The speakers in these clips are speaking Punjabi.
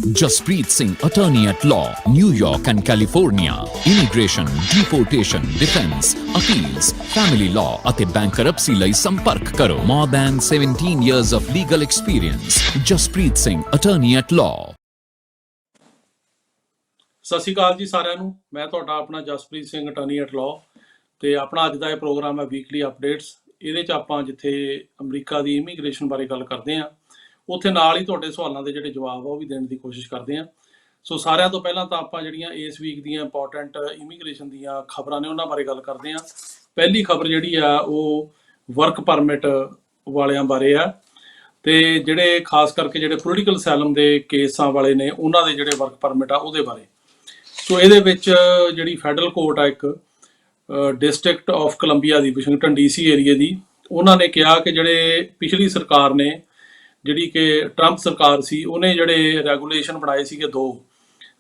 Jaspreet Singh, attorney at law, New York and California. Immigration, deportation, defense, appeals, family law ਅਤੇ bankruptcy ਲਈ ਸੰਪਰਕ ਕਰੋ। More than 17 years of legal experience. Jaspreet Singh, attorney at law. ਸਤਿ ਸ਼੍ਰੀ ਅਕਾਲ ਜੀ ਸਾਰਿਆਂ ਨੂੰ। ਮੈਂ ਤੁਹਾਡਾ ਆਪਣਾ Jaspreet Singh, attorney at law. ਤੇ ਆਪਣਾ ਅੱਜ ਦਾ ਇਹ ਪ੍ਰੋਗਰਾਮ ਹੈ ਵੀਕਲੀ ਅਪਡੇਟਸ। ਇਹਦੇ 'ਚ ਆਪਾਂ ਜਿੱਥੇ ਅਮਰੀਕਾ ਦੀ ਇਮੀਗ੍ਰੇਸ਼ਨ ਬਾਰੇ ਗੱਲ ਕਰਦੇ ਹਾਂ, ਉੱਥੇ ਨਾਲ ਹੀ ਤੁਹਾਡੇ ਸਵਾਲਾਂ ਦੇ ਜਿਹੜੇ ਜਵਾਬ ਆ ਉਹ ਵੀ ਦੇਣ ਦੀ ਕੋਸ਼ਿਸ਼ ਕਰਦੇ ਹਾਂ। ਸੋ ਸਾਰਿਆਂ ਤੋਂ ਪਹਿਲਾਂ ਤਾਂ ਆਪਾਂ ਜਿਹੜੀਆਂ ਇਸ ਵੀਕ ਦੀਆਂ ਇੰਪੋਰਟੈਂਟ ਇਮੀਗ੍ਰੇਸ਼ਨ ਦੀਆਂ ਖਬਰਾਂ ਨੇ ਉਹਨਾਂ ਬਾਰੇ ਗੱਲ ਕਰਦੇ ਹਾਂ। ਪਹਿਲੀ ਖਬਰ ਜਿਹੜੀ ਆ ਉਹ ਵਰਕ ਪਰਮਿਟ ਵਾਲਿਆਂ ਬਾਰੇ ਆ, ਤੇ ਜਿਹੜੇ ਖਾਸ ਕਰਕੇ ਜਿਹੜੇ ਪੋਲੀਟੀਕਲ ਅਸਾਈਲਮ ਦੇ ਕੇਸਾਂ ਵਾਲੇ ਨੇ ਉਹਨਾਂ ਦੇ ਜਿਹੜੇ ਵਰਕ ਪਰਮਿਟ ਆ ਉਹਦੇ ਬਾਰੇ। ਸੋ ਇਹਦੇ ਵਿੱਚ ਜਿਹੜੀ ਫੈਡਰਲ ਕੋਰਟ ਆ ਇੱਕ district of Columbia the, Washington DC ਏਰੀਏ ਦੀ, ਉਹਨਾਂ ਨੇ ਕਿਹਾ ਕਿ ਜਿਹੜੇ ਪਿਛਲੀ ਸਰਕਾਰ ਨੇ, ਜਿਹੜੀ ਕਿ ਟਰੰਪ ਸਰਕਾਰ ਸੀ, ਉਹਨੇ ਜਿਹੜੇ ਰੈਗੂਲੇਸ਼ਨ ਬਣਾਏ ਸੀਗੇ ਦੋ,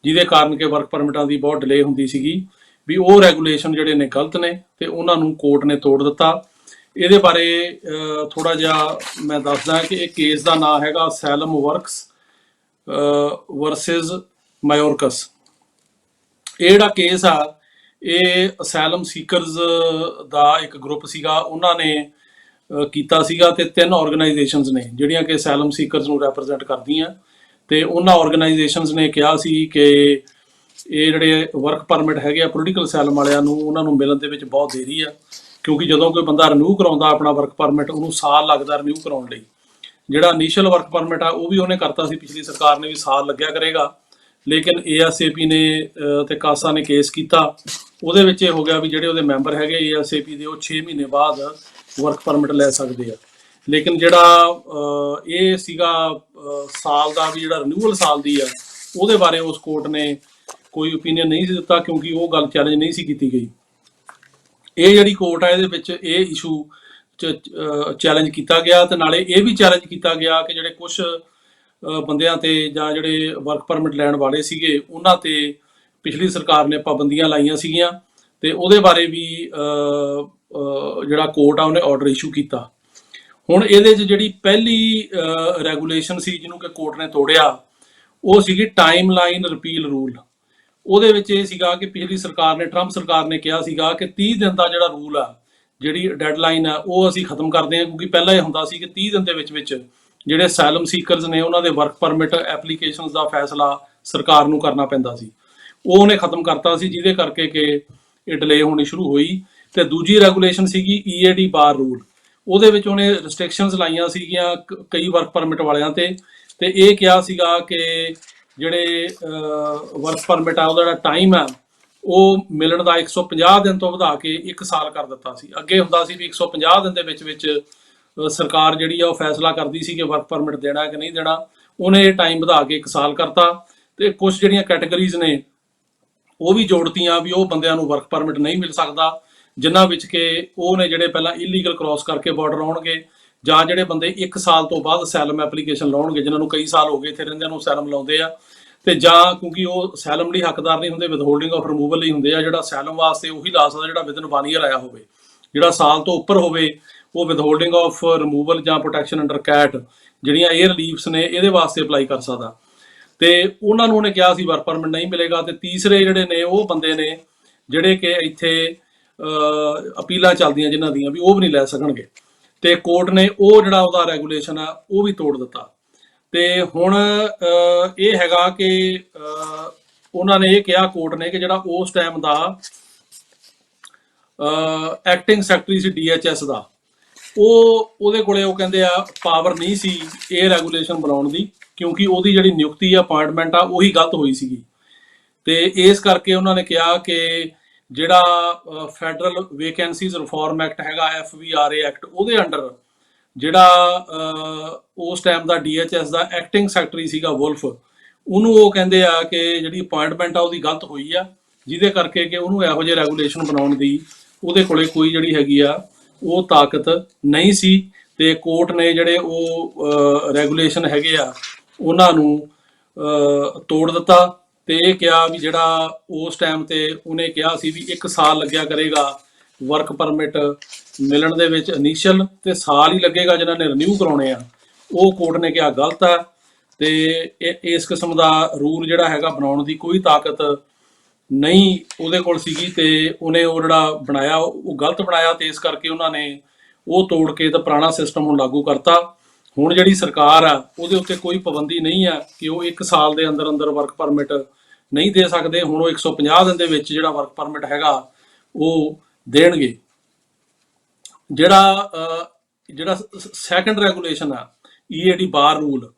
ਜਿਹਦੇ ਕਾਰਨ ਕਿ ਵਰਕ ਪਰਮਿਟਾਂ ਦੀ ਬਹੁਤ ਡਿਲੇ ਹੁੰਦੀ ਸੀਗੀ, ਵੀ ਉਹ ਰੈਗੂਲੇਸ਼ਨ ਜਿਹੜੇ ਨੇ ਗਲਤ ਨੇ ਤੇ ਉਹਨਾਂ ਨੂੰ ਕੋਰਟ ਨੇ ਤੋੜ ਦਿੱਤਾ। ਇਹਦੇ ਬਾਰੇ ਥੋੜਾ ਜਿਹਾ ਮੈਂ ਦੱਸਦਾ ਕਿ ਇਹ ਕੇਸ ਦਾ ਨਾਂ ਹੈਗਾ ਅਸਾਈਲਮ ਵਰਕਸ ਵਰਸਸ ਮਾਯੋਰਕਸ। ਇਹ ਜਿਹੜਾ ਕੇਸ ਆ ਇਹ ਅਸਾਈਲਮ ਸੀਕਰਸ ਦਾ ਇੱਕ ਗਰੁੱਪ ਸੀਗਾ, ਉਹਨਾਂ ਨੇ ਕੀਤਾ ਸੀਗਾ, ਤੇ 3 ਆਰਗੇਨਾਈਜੇਸ਼ਨਸ ਨੇ ਜਿਹੜੀਆਂ ਕਿ ਅਸਾਈਲਮ ਸੀਕਰਸ ਨੂੰ ਰੈਪਰੈਜ਼ੈਂਟ ਕਰਦੀਆਂ। ਤੇ ਉਹਨਾਂ ਆਰਗੇਨਾਈਜੇਸ਼ਨਸ ਨੇ ਕਿਹਾ ਸੀ ਕਿ ਇਹ ਜਿਹੜੇ ਵਰਕ ਪਰਮਿਟ ਹੈਗੇ ਆ ਪੋਲੀਟੀਕਲ ਅਸਾਈਲਮ ਵਾਲਿਆਂ ਨੂੰ, ਉਹਨਾਂ ਨੂੰ ਮਿਲਣ ਦੇ ਵਿੱਚ ਬਹੁਤ ਦੇਰੀ ਆ, ਕਿਉਂਕਿ ਜਦੋਂ ਕੋਈ ਬੰਦਾ ਰਿਨਿਊ ਕਰਾਉਂਦਾ ਆਪਣਾ ਵਰਕ ਪਰਮਿਟ, ਉਹਨੂੰ ਸਾਲ ਲੱਗਦਾ ਰਿਨਿਊ ਕਰਾਉਣ ਲਈ। ਜਿਹੜਾ ਇਨੀਸ਼ੀਅਲ ਵਰਕ ਪਰਮਿਟ ਆ ਉਹ ਵੀ ਉਹਨੇ ਕਰਤਾ ਸੀ ਪਿਛਲੀ ਸਰਕਾਰ ਨੇ, ਵੀ ਸਾਲ ਲੱਗਿਆ ਕਰੇਗਾ, ਲੇਕਿਨ ASAP ਨੇ ਤੇ ਕਾਸਾ ਨੇ ਕੇਸ ਕੀਤਾ। ਉਹਦੇ ਵਿੱਚ ਇਹ ਹੋ ਗਿਆ ਵੀ ਜਿਹੜੇ ਉਹਦੇ ਮੈਂਬਰ ਹੈਗੇ ASAP ਦੇ, ਉਹ 6 ਮਹੀਨੇ ਬਾਅਦ ਵਰਕ ਪਰਮਿਟ ਲੈ ਸਕਦੇ ਆ। ਲੇਕਿਨ ਜਿਹੜਾ ਇਹ ਸੀਗਾ ਸਾਲ ਦਾ, ਵੀ ਜਿਹੜਾ ਰਿਨਿਊਅਲ ਸਾਲ ਦੀ ਆ, ਉਹਦੇ ਬਾਰੇ ਉਸ ਕੋਰਟ ਨੇ ਕੋਈ ਓਪੀਨੀਅਨ ਨਹੀਂ ਸੀ ਦਿੱਤਾ, ਕਿਉਂਕਿ ਉਹ ਗੱਲ ਚੈਲੰਜ ਨਹੀਂ ਸੀ ਕੀਤੀ ਗਈ। ਇਹ ਜਿਹੜੀ ਕੋਰਟ ਆ ਇਹਦੇ ਵਿੱਚ ਇਹ ਇਸ਼ੂ ਚੈਲੰਜ ਕੀਤਾ ਗਿਆ, ਤੇ ਨਾਲੇ ਇਹ ਵੀ ਚੈਲੰਜ ਕੀਤਾ ਗਿਆ ਕਿ ਜਿਹੜੇ ਕੁਝ ਬੰਦਿਆਂ ਤੇ ਜਾਂ ਜਿਹੜੇ ਵਰਕ ਪਰਮਿਟ ਲੈਣ ਵਾਲੇ ਸੀਗੇ ਉਹਨਾਂ ਤੇ ਪਿਛਲੀ ਸਰਕਾਰ ਨੇ ਪਾਬੰਦੀਆਂ ਲਾਈਆਂ ਸੀਗੀਆਂ, ਤੇ ਉਹਦੇ ਬਾਰੇ ਵੀ ਜਿਹੜਾ ਕੋਰਟ ਆ ਉਹਨੇ ਆਰਡਰ ਇਸ਼ੂ ਕੀਤਾ। ਹੁਣ ਇਹਦੇ 'ਚ ਜਿਹੜੀ ਪਹਿਲੀ ਰੈਗੂਲੇਸ਼ਨ ਸੀ ਜਿਹਨੂੰ ਕਿ ਕੋਰਟ ਨੇ ਤੋੜਿਆ, ਉਹ ਸੀਗੀ ਟਾਈਮ ਲਾਈਨ ਰਿਪੀਲ ਰੂਲ। ਉਹਦੇ ਵਿੱਚ ਇਹ ਸੀਗਾ ਕਿ ਪਿਛਲੀ ਸਰਕਾਰ ਨੇ, ਟਰੰਪ ਸਰਕਾਰ ਨੇ ਕਿਹਾ ਸੀਗਾ ਕਿ 30 ਦਿਨ ਦਾ ਜਿਹੜਾ ਰੂਲ ਆ, ਜਿਹੜੀ ਡੈਡਲਾਈਨ ਆ, ਉਹ ਅਸੀਂ ਖਤਮ ਕਰਦੇ ਹਾਂ, ਕਿਉਂਕਿ ਪਹਿਲਾਂ ਇਹ ਹੁੰਦਾ ਸੀ ਕਿ 30 ਦਿਨ ਦੇ ਵਿੱਚ ਜਿਹੜੇ ਅਸਾਈਲਮ ਸੀਕਰਸ ਨੇ ਉਹਨਾਂ ਦੇ ਵਰਕ ਪਰਮਿਟ ਐਪਲੀਕੇਸ਼ਨਸ ਦਾ ਫੈਸਲਾ ਸਰਕਾਰ ਨੂੰ ਕਰਨਾ ਪੈਂਦਾ ਸੀ। ਉਹ ਉਹਨੇ ਖਤਮ ਕਰਤਾ ਸੀ, ਜਿਹਦੇ ਕਰਕੇ ਕਿ ਇਹ ਡਿਲੇ ਹੋਣੀ ਸ਼ੁਰੂ ਹੋਈ। ਤੇ ਦੂਜੀ ਰੈਗੂਲੇਸ਼ਨ ਸੀਗੀ EAD ਬਾਰ ਰੂਲ। ਉਹਦੇ ਵਿੱਚ ਉਹਨੇ ਰਿਸਟ੍ਰਿਕਸ਼ਨਸ ਲਾਈਆਂ ਸੀਗੀਆਂ ਕਈ ਵਰਕ ਪਰਮਿਟ ਵਾਲਿਆਂ ਤੇ ਇਹ ਕਿਹਾ ਸੀਗਾ ਕਿ ਜਿਹੜੇ ਵਰਕ ਪਰਮਿਟ ਆ ਉਹਦਾ ਜਿਹੜਾ ਟਾਈਮ ਆ ਉਹ ਮਿਲਣ ਦਾ 150 ਦਿਨ ਤੋਂ ਵਧਾ ਕੇ 1 ਸਾਲ ਕਰ ਦਿੱਤਾ ਸੀ। ਅੱਗੇ ਹੁੰਦਾ ਸੀ ਵੀ 150 ਦਿਨ ਦੇ ਵਿੱਚ ਸਰਕਾਰ ਜਿਹੜੀ ਆ ਉਹ ਫੈਸਲਾ ਕਰਦੀ ਸੀ ਕਿ ਵਰਕ ਪਰਮਿਟ ਦੇਣਾ ਕਿ ਨਹੀਂ ਦੇਣਾ। ਉਹਨੇ ਇਹ ਟਾਈਮ ਵਧਾ ਕੇ 1 ਸਾਲ ਕਰਤਾ, ਤੇ ਕੁਝ ਜਿਹੜੀਆਂ ਕੈਟਾਗਰੀਜ਼ ਨੇ ਉਹ ਵੀ ਜੋੜਤੀਆਂ ਵੀ ਉਹ ਬੰਦਿਆਂ ਨੂੰ ਵਰਕ ਪਰਮਿਟ ਨਹੀਂ ਮਿਲ ਸਕਦਾ, ਜਿਨ੍ਹਾਂ ਵਿੱਚ ਕਿ ਉਹ ਨੇ ਜਿਹੜੇ ਪਹਿਲਾਂ ਇਲੀਗਲ ਕ੍ਰਾਸ ਕਰਕੇ ਬਾਰਡਰ ਆਉਣਗੇ, ਜਾਂ ਜਿਹੜੇ ਬੰਦੇ 1 ਸਾਲ ਤੋਂ ਬਾਅਦ ਅਸਾਈਲਮ ਐਪਲੀਕੇਸ਼ਨ ਲਾਉਣਗੇ, ਜਿਨ੍ਹਾਂ ਨੂੰ ਕਈ ਸਾਲ ਹੋ ਗਏ ਇੱਥੇ ਰਹਿੰਦਿਆਂ ਨੂੰ ਅਸਾਈਲਮ ਲਾਉਂਦੇ ਆ, ਤੇ ਜਾਂ ਕਿਉਂਕਿ ਉਹ ਅਸਾਈਲਮ ਲਈ ਹੱਕਦਾਰ ਨਹੀਂ ਹੁੰਦੇ, ਵਿਦਹੋਲਡਿੰਗ ਆਫ ਰਿਮੂਵਲ ਲਈ ਹੁੰਦੇ ਆ। ਜਿਹੜਾ ਅਸਾਈਲਮ ਵਾਸਤੇ ਉਹੀ ਲਾ ਸਕਦਾ ਜਿਹੜਾ ਵਿਦਨ 1 ਈਅਰ ਆਇਆ ਹੋਵੇ, ਜਿਹੜਾ ਸਾਲ ਤੋਂ ਉੱਪਰ ਹੋਵੇ ਉਹ ਵਿਦਹੋਲਡਿੰਗ ਆਫ ਰਿਮੂਵਲ ਜਾਂ ਪ੍ਰੋਟੈਕਸ਼ਨ ਅੰਡਰ ਕੈਟ, ਜਿਹੜੀਆਂ ਇਹ ਰਿਲੀਫਸ ਨੇ, ਇਹਦੇ ਵਾਸਤੇ ਅਪਲਾਈ ਕਰ ਸਕਦਾ। ਤੇ ਉਹਨਾਂ ਨੂੰ ਉਹਨੇ ਕਿਹਾ ਸੀ ਵਰਕ ਪਰਮਿਟ ਨਹੀਂ ਮਿਲੇਗਾ। ਤੇ ਤੀਸਰੇ ਜਿਹੜੇ ਨੇ ਉਹ ਬੰਦੇ ਨੇ ਜਿਹੜੇ ਕਿ ਇੱਥੇ ਅਪੀਲਾਂ ਚੱਲਦੀਆਂ ਜਿਨ੍ਹਾਂ ਦੀਆਂ, ਵੀ ਉਹ ਵੀ ਨਹੀਂ ਲੈ ਸਕਣਗੇ। ਤੇ ਕੋਰਟ ਨੇ ਉਹ ਜਿਹੜਾ ਉਹਦਾ ਰੈਗੂਲੇਸ਼ਨ ਆ ਉਹ ਵੀ ਤੋੜ ਦਿੱਤਾ। ਤੇ ਹੁਣ ਇਹ ਹੈਗਾ ਕਿ ਉਹਨਾਂ ਨੇ ਇਹ ਕਿਹਾ, ਕੋਰਟ ਨੇ, ਕਿ ਜਿਹੜਾ ਉਸ ਟਾਈਮ ਦਾ ਐਕਟਿੰਗ ਸੈਕਟਰੀ ਸੀ DHS ਦਾ, ਉਹਦੇ ਕੋਲੇ ਉਹ ਕਹਿੰਦੇ ਆ ਪਾਵਰ ਨਹੀਂ ਸੀ ਇਹ ਰੈਗੂਲੇਸ਼ਨ ਬਣਾਉਣ ਦੀ, ਕਿਉਂਕਿ ਉਹਦੀ ਜਿਹੜੀ ਨਿਯੁਕਤੀ ਅਪਾਇੰਟਮੈਂਟ ਆ ਉਹੀ ਗਲਤ ਹੋਈ ਸੀਗੀ। ਤੇ ਇਸ ਕਰਕੇ ਉਹਨਾਂ ਨੇ ਕਿਹਾ ਕਿ ਜਿਹੜਾ ਫੈਡਰਲ ਵੇਕੈਂਸੀਜ਼ ਰਿਫਾਰਮ ਐਕਟ ਹੈਗਾ, FVRA ਐਕਟ, ਉਹਦੇ ਅੰਡਰ ਜਿਹੜਾ ਉਸ ਟਾਈਮ ਦਾ DHS ਦਾ ਐਕਟਿੰਗ ਸੈਕਟਰੀ ਸੀਗਾ ਵੁਲਫ, ਉਹਨੂੰ ਉਹ ਕਹਿੰਦੇ ਆ ਕਿ ਜਿਹੜੀ ਅਪਾਇੰਟਮੈਂਟ ਆ ਉਹਦੀ ਗਲਤ ਹੋਈ ਆ, ਜਿਹਦੇ ਕਰਕੇ ਕਿ ਉਹਨੂੰ ਇਹੋ ਜਿਹੇ ਰੈਗੂਲੇਸ਼ਨ ਬਣਾਉਣ ਦੀ ਉਹਦੇ ਕੋਲੇ ਕੋਈ ਜਿਹੜੀ ਹੈਗੀ ਆ ਉਹ ਤਾਕਤ ਨਹੀਂ ਸੀ। ਤੇ ਕੋਰਟ ਨੇ ਜਿਹੜੇ ਉਹ ਰੈਗੂਲੇਸ਼ਨ ਹੈਗੇ ਆ ਉਹਨਾਂ ਨੂੰ ਤੋੜ ਦਿੱਤਾ, ਤੇ ਇਹ ਕਿਹਾ ਵੀ ਜਿਹੜਾ ਉਸ ਟਾਈਮ ਤੇ ਉਹਨੇ ਕਿਹਾ ਸੀ ਵੀ 1 ਸਾਲ ਲੱਗਿਆ ਕਰੇਗਾ ਵਰਕ ਪਰਮਿਟ ਮਿਲਣ ਦੇ ਵਿੱਚ ਇਨੀਸ਼ੀਅਲ, ਤੇ ਸਾਲ ਹੀ ਲੱਗੇਗਾ ਜਿਨ੍ਹਾਂ ਨੇ ਰਿਨਿਊ ਕਰਾਉਣੇ ਆ, ਉਹ ਕੋਰਟ ਨੇ ਕਿਹਾ ਗਲਤ ਹੈ। ਤੇ ਇਸ ਕਿਸਮ ਦਾ ਰੂਲ ਜਿਹੜਾ ਹੈਗਾ ਬਣਾਉਣ ਦੀ ਕੋਈ ਤਾਕਤ ਨਹੀਂ ਉਹਦੇ ਕੋਲ ਸੀਗੀ, ਤੇ ਉਹਨੇ ਉਹ ਜਿਹੜਾ ਬਣਾਇਆ ਉਹ ਗਲਤ ਬਣਾਇਆ, ਤੇ ਇਸ ਕਰਕੇ ਉਹਨਾਂ ਨੇ ਉਹ ਤੋੜ ਕੇ ਤਾਂ ਪੁਰਾਣਾ ਸਿਸਟਮ ਹੁਣ ਲਾਗੂ ਕਰਤਾ। ਹੁਣ ਜਿਹੜੀ ਸਰਕਾਰ ਆ ਉਹਦੇ ਉੱਤੇ ਕੋਈ ਪਾਬੰਦੀ ਨਹੀਂ ਆ ਕਿ ਉਹ 1 ਸਾਲ ਦੇ ਅੰਦਰ ਅੰਦਰ ਵਰਕ ਪਰਮਿਟ ਨਹੀਂ ਦੇ ਸਕਦੇ। ਹੁਣ ਉਹ 150 ਦਿਨ ਦੇ ਵਿੱਚ ਜਿਹੜਾ ਵਰਕ ਪਰਮਿਟ ਹੈਗਾ ਉਹ ਦੇਣਗੇ। ਜਿਹੜਾ ਸੈਕੰਡ ਰੈਗੂਲੇਸ਼ਨ ਆ EAD ਬਾਰ ਰੂਲ,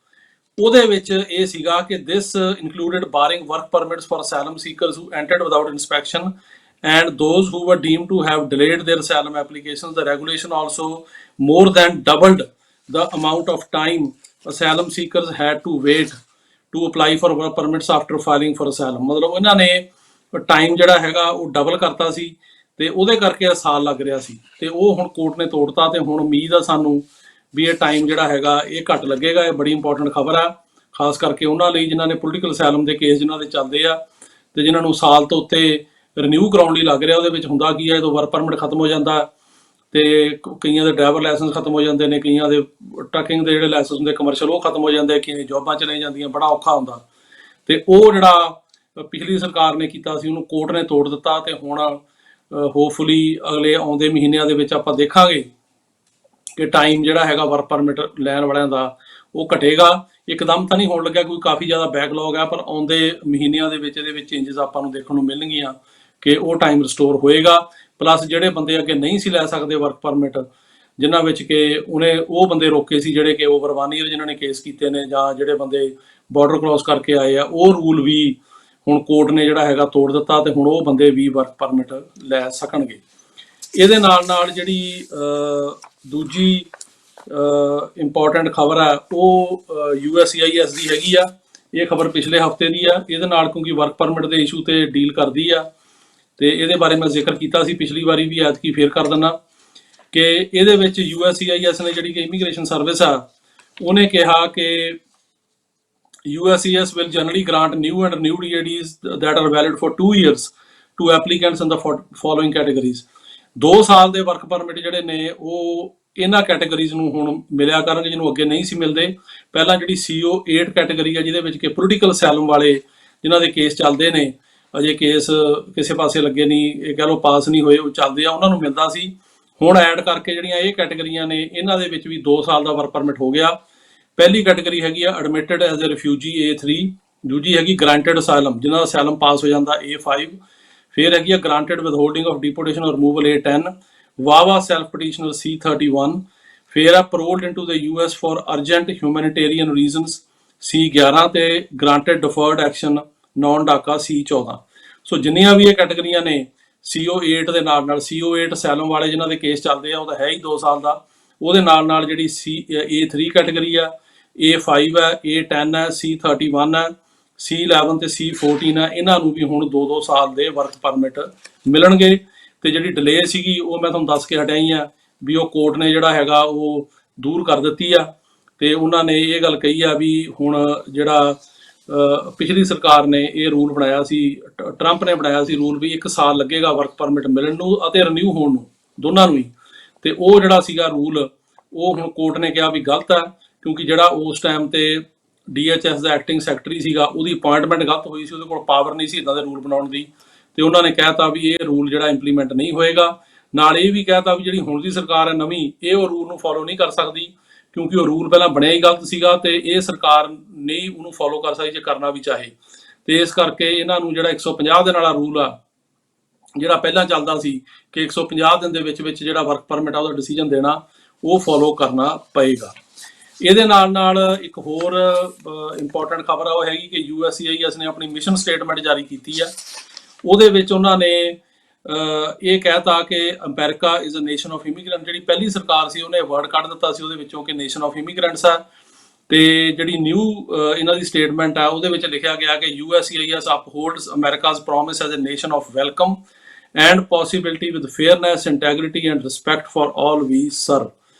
ਉਹਦੇ ਵਿੱਚ ਇਹ ਸੀਗਾ ਕਿ this included barring work permits for asylum seekers who entered without inspection and those who were deemed to have delayed their asylum applications. The regulation also more than doubled the amount of time asylum seekers had to wait to apply for work permits after filing for asylum. ਮਤਲਬ ਇਹਨਾਂ ਨੇ ਟਾਈਮ ਜਿਹੜਾ ਹੈਗਾ ਉਹ ਡਬਲ ਕਰਤਾ ਸੀ, ਤੇ ਉਹਦੇ ਕਰਕੇ ਇਹ ਸਾਲ ਲੱਗ ਰਿਹਾ ਸੀ, ਤੇ ਉਹ ਹੁਣ ਕੋਰਟ ਨੇ ਤੋੜਤਾ। ਤੇ ਹੁਣ ਉਮੀਦ ਆ ਸਾਨੂੰ ਵੀ ਇਹ ਟਾਈਮ ਜਿਹੜਾ ਹੈਗਾ ਇਹ ਘੱਟ ਲੱਗੇਗਾ। ਇਹ ਬੜੀ ਇੰਪੋਰਟੈਂਟ ਖਬਰ ਆ, ਖਾਸ ਕਰਕੇ ਉਹਨਾਂ ਲਈ ਜਿਨ੍ਹਾਂ ਨੇ ਪੋਲੀਟੀਕਲ ਅਸਾਈਲਮ ਦੇ ਕੇਸ ਜਿਨ੍ਹਾਂ ਦੇ ਚੱਲਦੇ ਆ, ਤੇ ਜਿਨ੍ਹਾਂ ਨੂੰ ਸਾਲ ਤੋਂ ਉੱਤੇ ਰਿਨਿਊ ਕਰਾਉਣ ਲਈ ਲੱਗ ਰਿਹਾ। ਉਹਦੇ ਵਿੱਚ ਹੁੰਦਾ ਕੀ ਹੈ, ਜਦੋਂ ਵਰਕ ਪਰਮਿਟ ਖਤਮ ਹੋ ਜਾਂਦਾ ਤੇ ਕਈਆਂ ਦੇ ਡਰਾਈਵਰ ਲਾਇਸੈਂਸ ਖਤਮ ਹੋ ਜਾਂਦੇ ਨੇ, ਕਈਆਂ ਦੇ ਟਰੱਕਿੰਗ ਦੇ ਜਿਹੜੇ ਲਾਇਸੈਂਸ ਹੁੰਦੇ ਕਮਰਸ਼ੀਅਲ ਉਹ ਖਤਮ ਹੋ ਜਾਂਦੇ, ਕਈਆਂ ਦੀ ਜੌਬਾਂ ਚਲੇ ਜਾਂਦੀਆਂ, ਬੜਾ ਔਖਾ ਹੁੰਦਾ। ਤੇ ਉਹ ਜਿਹੜਾ ਪਿਛਲੀ ਸਰਕਾਰ ਨੇ ਕੀਤਾ ਸੀ ਉਹਨੂੰ ਕੋਰਟ ਨੇ ਤੋੜ ਦਿੱਤਾ, ਤੇ ਹੁਣ ਹੋਪਫੁਲੀ ਅਗਲੇ ਆਉਂਦੇ ਮਹੀਨਿਆਂ ਦੇ ਵਿੱਚ ਆਪਾਂ ਦੇਖਾਂਗੇ ਕਿ ਟਾਈਮ ਜਿਹੜਾ ਹੈਗਾ ਵਰਕ ਪਰਮਿਟ ਲੈਣ ਵਾਲਿਆਂ ਦਾ ਉਹ ਘਟੇਗਾ। ਇੱਕਦਮ ਤਾਂ ਨਹੀਂ ਹੋਣ ਲੱਗਿਆ, ਕੋਈ ਕਾਫੀ ਜ਼ਿਆਦਾ ਬੈਕਲੌਗ ਹੈ, ਪਰ ਆਉਂਦੇ ਮਹੀਨਿਆਂ ਦੇ ਵਿੱਚ ਇਹਦੇ ਵਿੱਚ ਚੇਂਜਸ ਆਪਾਂ ਨੂੰ ਦੇਖਣ ਨੂੰ ਮਿਲਣਗੀਆਂ ਕਿ ਉਹ ਟਾਈਮ ਰਿਸਟੋਰ ਹੋਏਗਾ। ਪਲੱਸ ਜਿਹੜੇ ਬੰਦੇ ਅੱਗੇ ਨਹੀਂ ਸੀ ਲੈ ਸਕਦੇ ਵਰਕ ਪਰਮਿਟ, ਜਿਨ੍ਹਾਂ ਵਿੱਚ ਕਿ ਉਹ ਬੰਦੇ ਰੋਕੇ ਸੀ ਜਿਹੜੇ ਕਿ ਓਵਰ 1 ਈਅਰ ਜਿਨ੍ਹਾਂ ਨੇ ਕੇਸ ਕੀਤੇ ਨੇ, ਜਾਂ ਜਿਹੜੇ ਬੰਦੇ ਬਾਰਡਰ ਕ੍ਰਾਸ ਕਰਕੇ ਆਏ ਆ, ਉਹ ਰੂਲ ਵੀ ਹੁਣ ਕੋਰਟ ਨੇ ਜਿਹੜਾ ਹੈਗਾ ਤੋੜ ਦਿੱਤਾ, ਤੇ ਹੁਣ ਉਹ ਬੰਦੇ ਵੀ ਵਰਕ ਪਰਮਿਟ ਲੈ ਸਕਣਗੇ। ਇਹਦੇ ਨਾਲ ਜਿਹੜੀ ਦੂਜੀ ਇੰਪੋਰਟੈਂਟ ਖਬਰ ਆ ਉਹ USCIS ਦੀ ਹੈਗੀ ਆ। ਇਹ ਖਬਰ ਪਿਛਲੇ ਹਫਤੇ ਦੀ ਆ। ਇਹਦੇ ਨਾਲ ਕਿਉਂਕਿ ਵਰਕ ਪਰਮਿਟ ਦੇ ਇਸ਼ੂ ਤੇ ਡੀਲ ਕਰਦੀ ਆ, ਤੇ ਇਹਦੇ ਬਾਰੇ ਮੈਂ ਜ਼ਿਕਰ ਕੀਤਾ ਸੀ ਪਿਛਲੀ ਵਾਰੀ ਵੀ, ਐਤਕੀ ਫੇਰ ਕਰ ਦਿੰਦਾ ਕਿ ਇਹਦੇ ਵਿੱਚ USCIS ਨੇ ਜਿਹੜੀ ਕਿ ਇਮੀਗ੍ਰੇਸ਼ਨ ਸਰਵਿਸ ਆ, ਉਹਨੇ ਕਿਹਾ ਕਿ USCIS will generally grant new and renewed EADs that are valid for 2 years to applicants in the following categories. 2 ਸਾਲ ਦੇ ਵਰਕ ਪਰਮਿਟ ਜਿਹੜੇ ਨੇ ਉਹ ਇਹਨਾਂ ਕੈਟਾਗਰੀਜ਼ ਨੂੰ ਹੁਣ ਮਿਲਿਆ ਕਰਨਗੇ ਜਿਹਨੂੰ ਅੱਗੇ ਨਹੀਂ ਸੀ ਮਿਲਦੇ। ਪਹਿਲਾਂ ਜਿਹੜੀ CO8 ਕੈਟਾਗਰੀ ਆ, ਜਿਹਦੇ ਵਿੱਚ ਕਿ ਪੋਲੀਟੀਕਲ ਅਸਾਈਲਮ ਵਾਲੇ ਜਿਨ੍ਹਾਂ ਦੇ ਕੇਸ ਚੱਲਦੇ ਨੇ, ਅਜੇ ਕੇਸ ਕਿਸੇ ਪਾਸੇ ਲੱਗੇ ਨਹੀਂ, ਇਹ ਕਹਿ ਲਓ ਪਾਸ ਨਹੀਂ ਹੋਏ, ਉਹ ਚੱਲਦੇ ਆ, ਉਹਨਾਂ ਨੂੰ ਮਿਲਦਾ ਸੀ। ਹੁਣ ਐਡ ਕਰਕੇ ਜਿਹੜੀਆਂ ਇਹ ਕੈਟਾਗਰੀਆਂ ਨੇ ਇਹਨਾਂ ਦੇ ਵਿੱਚ ਵੀ 2 ਸਾਲ ਦਾ ਵਰਕ ਪਰਮਿਟ ਹੋ ਗਿਆ। ਪਹਿਲੀ ਕੈਟਾਗਰੀ ਹੈਗੀ ਆ admitted as a refugee A3, ਦੂਜੀ ਹੈਗੀ ਗ੍ਰਾਂਟਡ ਅਸਾਈਲਮ ਜਿਹਨਾਂ ਦਾ ਅਸਾਈਲਮ ਪਾਸ ਹੋ ਜਾਂਦਾ A5, ਫਿਰ ਹੈਗੀ ਆ granted withholding of deportation removal A10, ਵਾਵਾ ਸੈਲਫ ਪਟੀਸ਼ਨਰ C31, ਫਿਰ ਆ paroled into the US for urgent humanitarian reasons C11, ਤੇ granted deferred action non DACA C14। So ਜਿੰਨੀਆਂ ਵੀ ਇਹ ਕੈਟਾਗਰੀਆਂ ਨੇ CO8 ਦੇ ਨਾਲ CO8 ਅਸਾਈਲਮ ਵਾਲੇ ਜਿਨ੍ਹਾਂ ਦੇ ਕੇਸ ਚੱਲਦੇ ਆ, ਉਹ ਤਾਂ ਹੈ ਹੀ 2 ਸਾਲ ਦਾ, ਉਹਦੇ ਨਾਲ ਜਿਹੜੀ A3 ਕੈਟਾਗਰੀ ਆ, A5 ਹੈ, A10 ਹੈ, C31 ਹੈ, C11 ਤੇ C14 ਹੈ, ਇਹਨਾਂ ਨੂੰ ਵੀ ਹੁਣ 2-2 ਸਾਲ ਦੇ ਵਰਕ ਪਰਮਿਟ ਮਿਲਣਗੇ। ਤੇ ਜਿਹੜੀ ਡਿਲੇ ਸੀਗੀ ਉਹ ਮੈਂ ਤੁਹਾਨੂੰ ਦੱਸ ਕੇ ਹਟਿਆ ਹੀ ਆ ਵੀ ਉਹ ਕੋਰਟ ਨੇ ਜਿਹੜਾ ਹੈਗਾ ਉਹ ਦੂਰ ਕਰ ਦਿੱਤੀ ਆ, ਤੇ ਉਹਨਾਂ ਨੇ ਇਹ ਗੱਲ ਕਹੀ ਆ ਵੀ ਹੁਣ ਜਿਹੜਾ ਪਿਛਲੀ ਸਰਕਾਰ ਨੇ ਇਹ ਰੂਲ ਬਣਾਇਆ ਸੀ, ਟਰੰਪ ਨੇ ਬਣਾਇਆ ਸੀ ਰੂਲ ਵੀ 1 ਸਾਲ ਲੱਗੇਗਾ ਵਰਕ ਪਰਮਿਟ ਮਿਲਣ ਨੂੰ ਅਤੇ ਰਿਨਿਊ ਹੋਣ ਨੂੰ, ਦੋਨਾਂ ਨੂੰ ਹੀ। ਤੇ ਉਹ ਜਿਹੜਾ ਸੀਗਾ ਰੂਲ ਉਹ ਹੁਣ ਕੋਰਟ ਨੇ ਕਿਹਾ ਵੀ ਗਲਤ ਆ, ਕਿਉਂਕਿ ਜਿਹੜਾ ਉਸ ਟਾਈਮ ਤੇ DHS ਦਾ ਐਕਟਿੰਗ ਸੈਕਟਰੀ ਸੀਗਾ ਉਹਦੀ ਅਪਾਇੰਟਮੈਂਟ ਗਲਤ ਹੋਈ ਸੀ, ਉਹਦੇ ਕੋਲ ਪਾਵਰ ਨਹੀਂ ਸੀ ਇਦਾਂ ਦੇ ਰੂਲ ਬਣਾਉਣ ਦੀ, ਤੇ ਉਹਨਾਂ ਨੇ ਕਹਿਤਾ ਵੀ ਇਹ ਰੂਲ ਜਿਹੜਾ ਇੰਪਲੀਮੈਂਟ ਨਹੀਂ ਹੋਏਗਾ। ਨਾਲ ਇਹ ਵੀ ਕਹਿਤਾ ਵੀ ਜਿਹੜੀ ਹੁਣ ਦੀ ਸਰਕਾਰ ਹੈ ਨਵੀਂ, ਇਹ ਉਹ ਰੂਲ ਨੂੰ ਫੋਲੋ ਨਹੀਂ ਕਰ ਸਕਦੀ, ਕਿਉਂਕਿ ਉਹ ਰੂਲ ਪਹਿਲਾਂ ਬਣਿਆ ਹੀ ਗਲਤ ਸੀਗਾ, ਤੇ ਇਹ ਸਰਕਾਰ ਨਹੀਂ ਉਹਨੂੰ ਫੋਲੋ ਕਰ ਸਕਦੀ ਜੇ ਕਰਨਾ ਵੀ ਚਾਹੇ। ਤੇ ਇਸ ਕਰਕੇ ਇਹਨਾਂ ਨੂੰ ਜਿਹੜਾ 150 ਦਿਨ ਵਾਲਾ ਰੂਲ ਆ, ਜਿਹੜਾ ਪਹਿਲਾਂ ਚੱਲਦਾ ਸੀ ਕਿ 150 ਦਿਨ ਦੇ ਵਿੱਚ ਜਿਹੜਾ ਵਰਕ ਪਰਮਿਟ ਆ ਉਹਦਾ ਡਿਸੀਜਨ ਦੇਣਾ, ਉਹ ਫੋਲੋ ਕਰਨਾ ਪਏਗਾ। ਇਹਦੇ ਨਾਲ ਇੱਕ ਹੋਰ ਇੰਪੋਰਟੈਂਟ ਖਬਰ ਆ ਉਹ ਹੈਗੀ ਕਿ USCIS ਨੇ ਆਪਣੀ ਮਿਸ਼ਨ ਸਟੇਟਮੈਂਟ ਜਾਰੀ ਕੀਤੀ ਆ। ਉਹਦੇ ਵਿੱਚ ਉਹਨਾਂ ਨੇ ਇਹ ਕਹਿਤਾ ਕਿ America is a nation of immigrant. ਜਿਹੜੀ ਪਹਿਲੀ ਸਰਕਾਰ ਸੀ ਉਹਨੇ ਵਰਡ ਕੱਢ ਦਿੱਤਾ ਸੀ ਉਹਦੇ ਵਿੱਚੋਂ ਕਿ ਨੇਸ਼ਨ ਆਫ ਇਮੀਗ੍ਰੈਂਟਸ ਆ, ਤੇ ਜਿਹੜੀ ਨਿਊ ਇਹਨਾਂ ਦੀ ਸਟੇਟਮੈਂਟ ਆ ਉਹਦੇ ਵਿੱਚ ਲਿਖਿਆ ਗਿਆ ਕਿ USCIS upholds America's promise as a nation of welcome and possibility with fairness, integrity and respect for all we serve।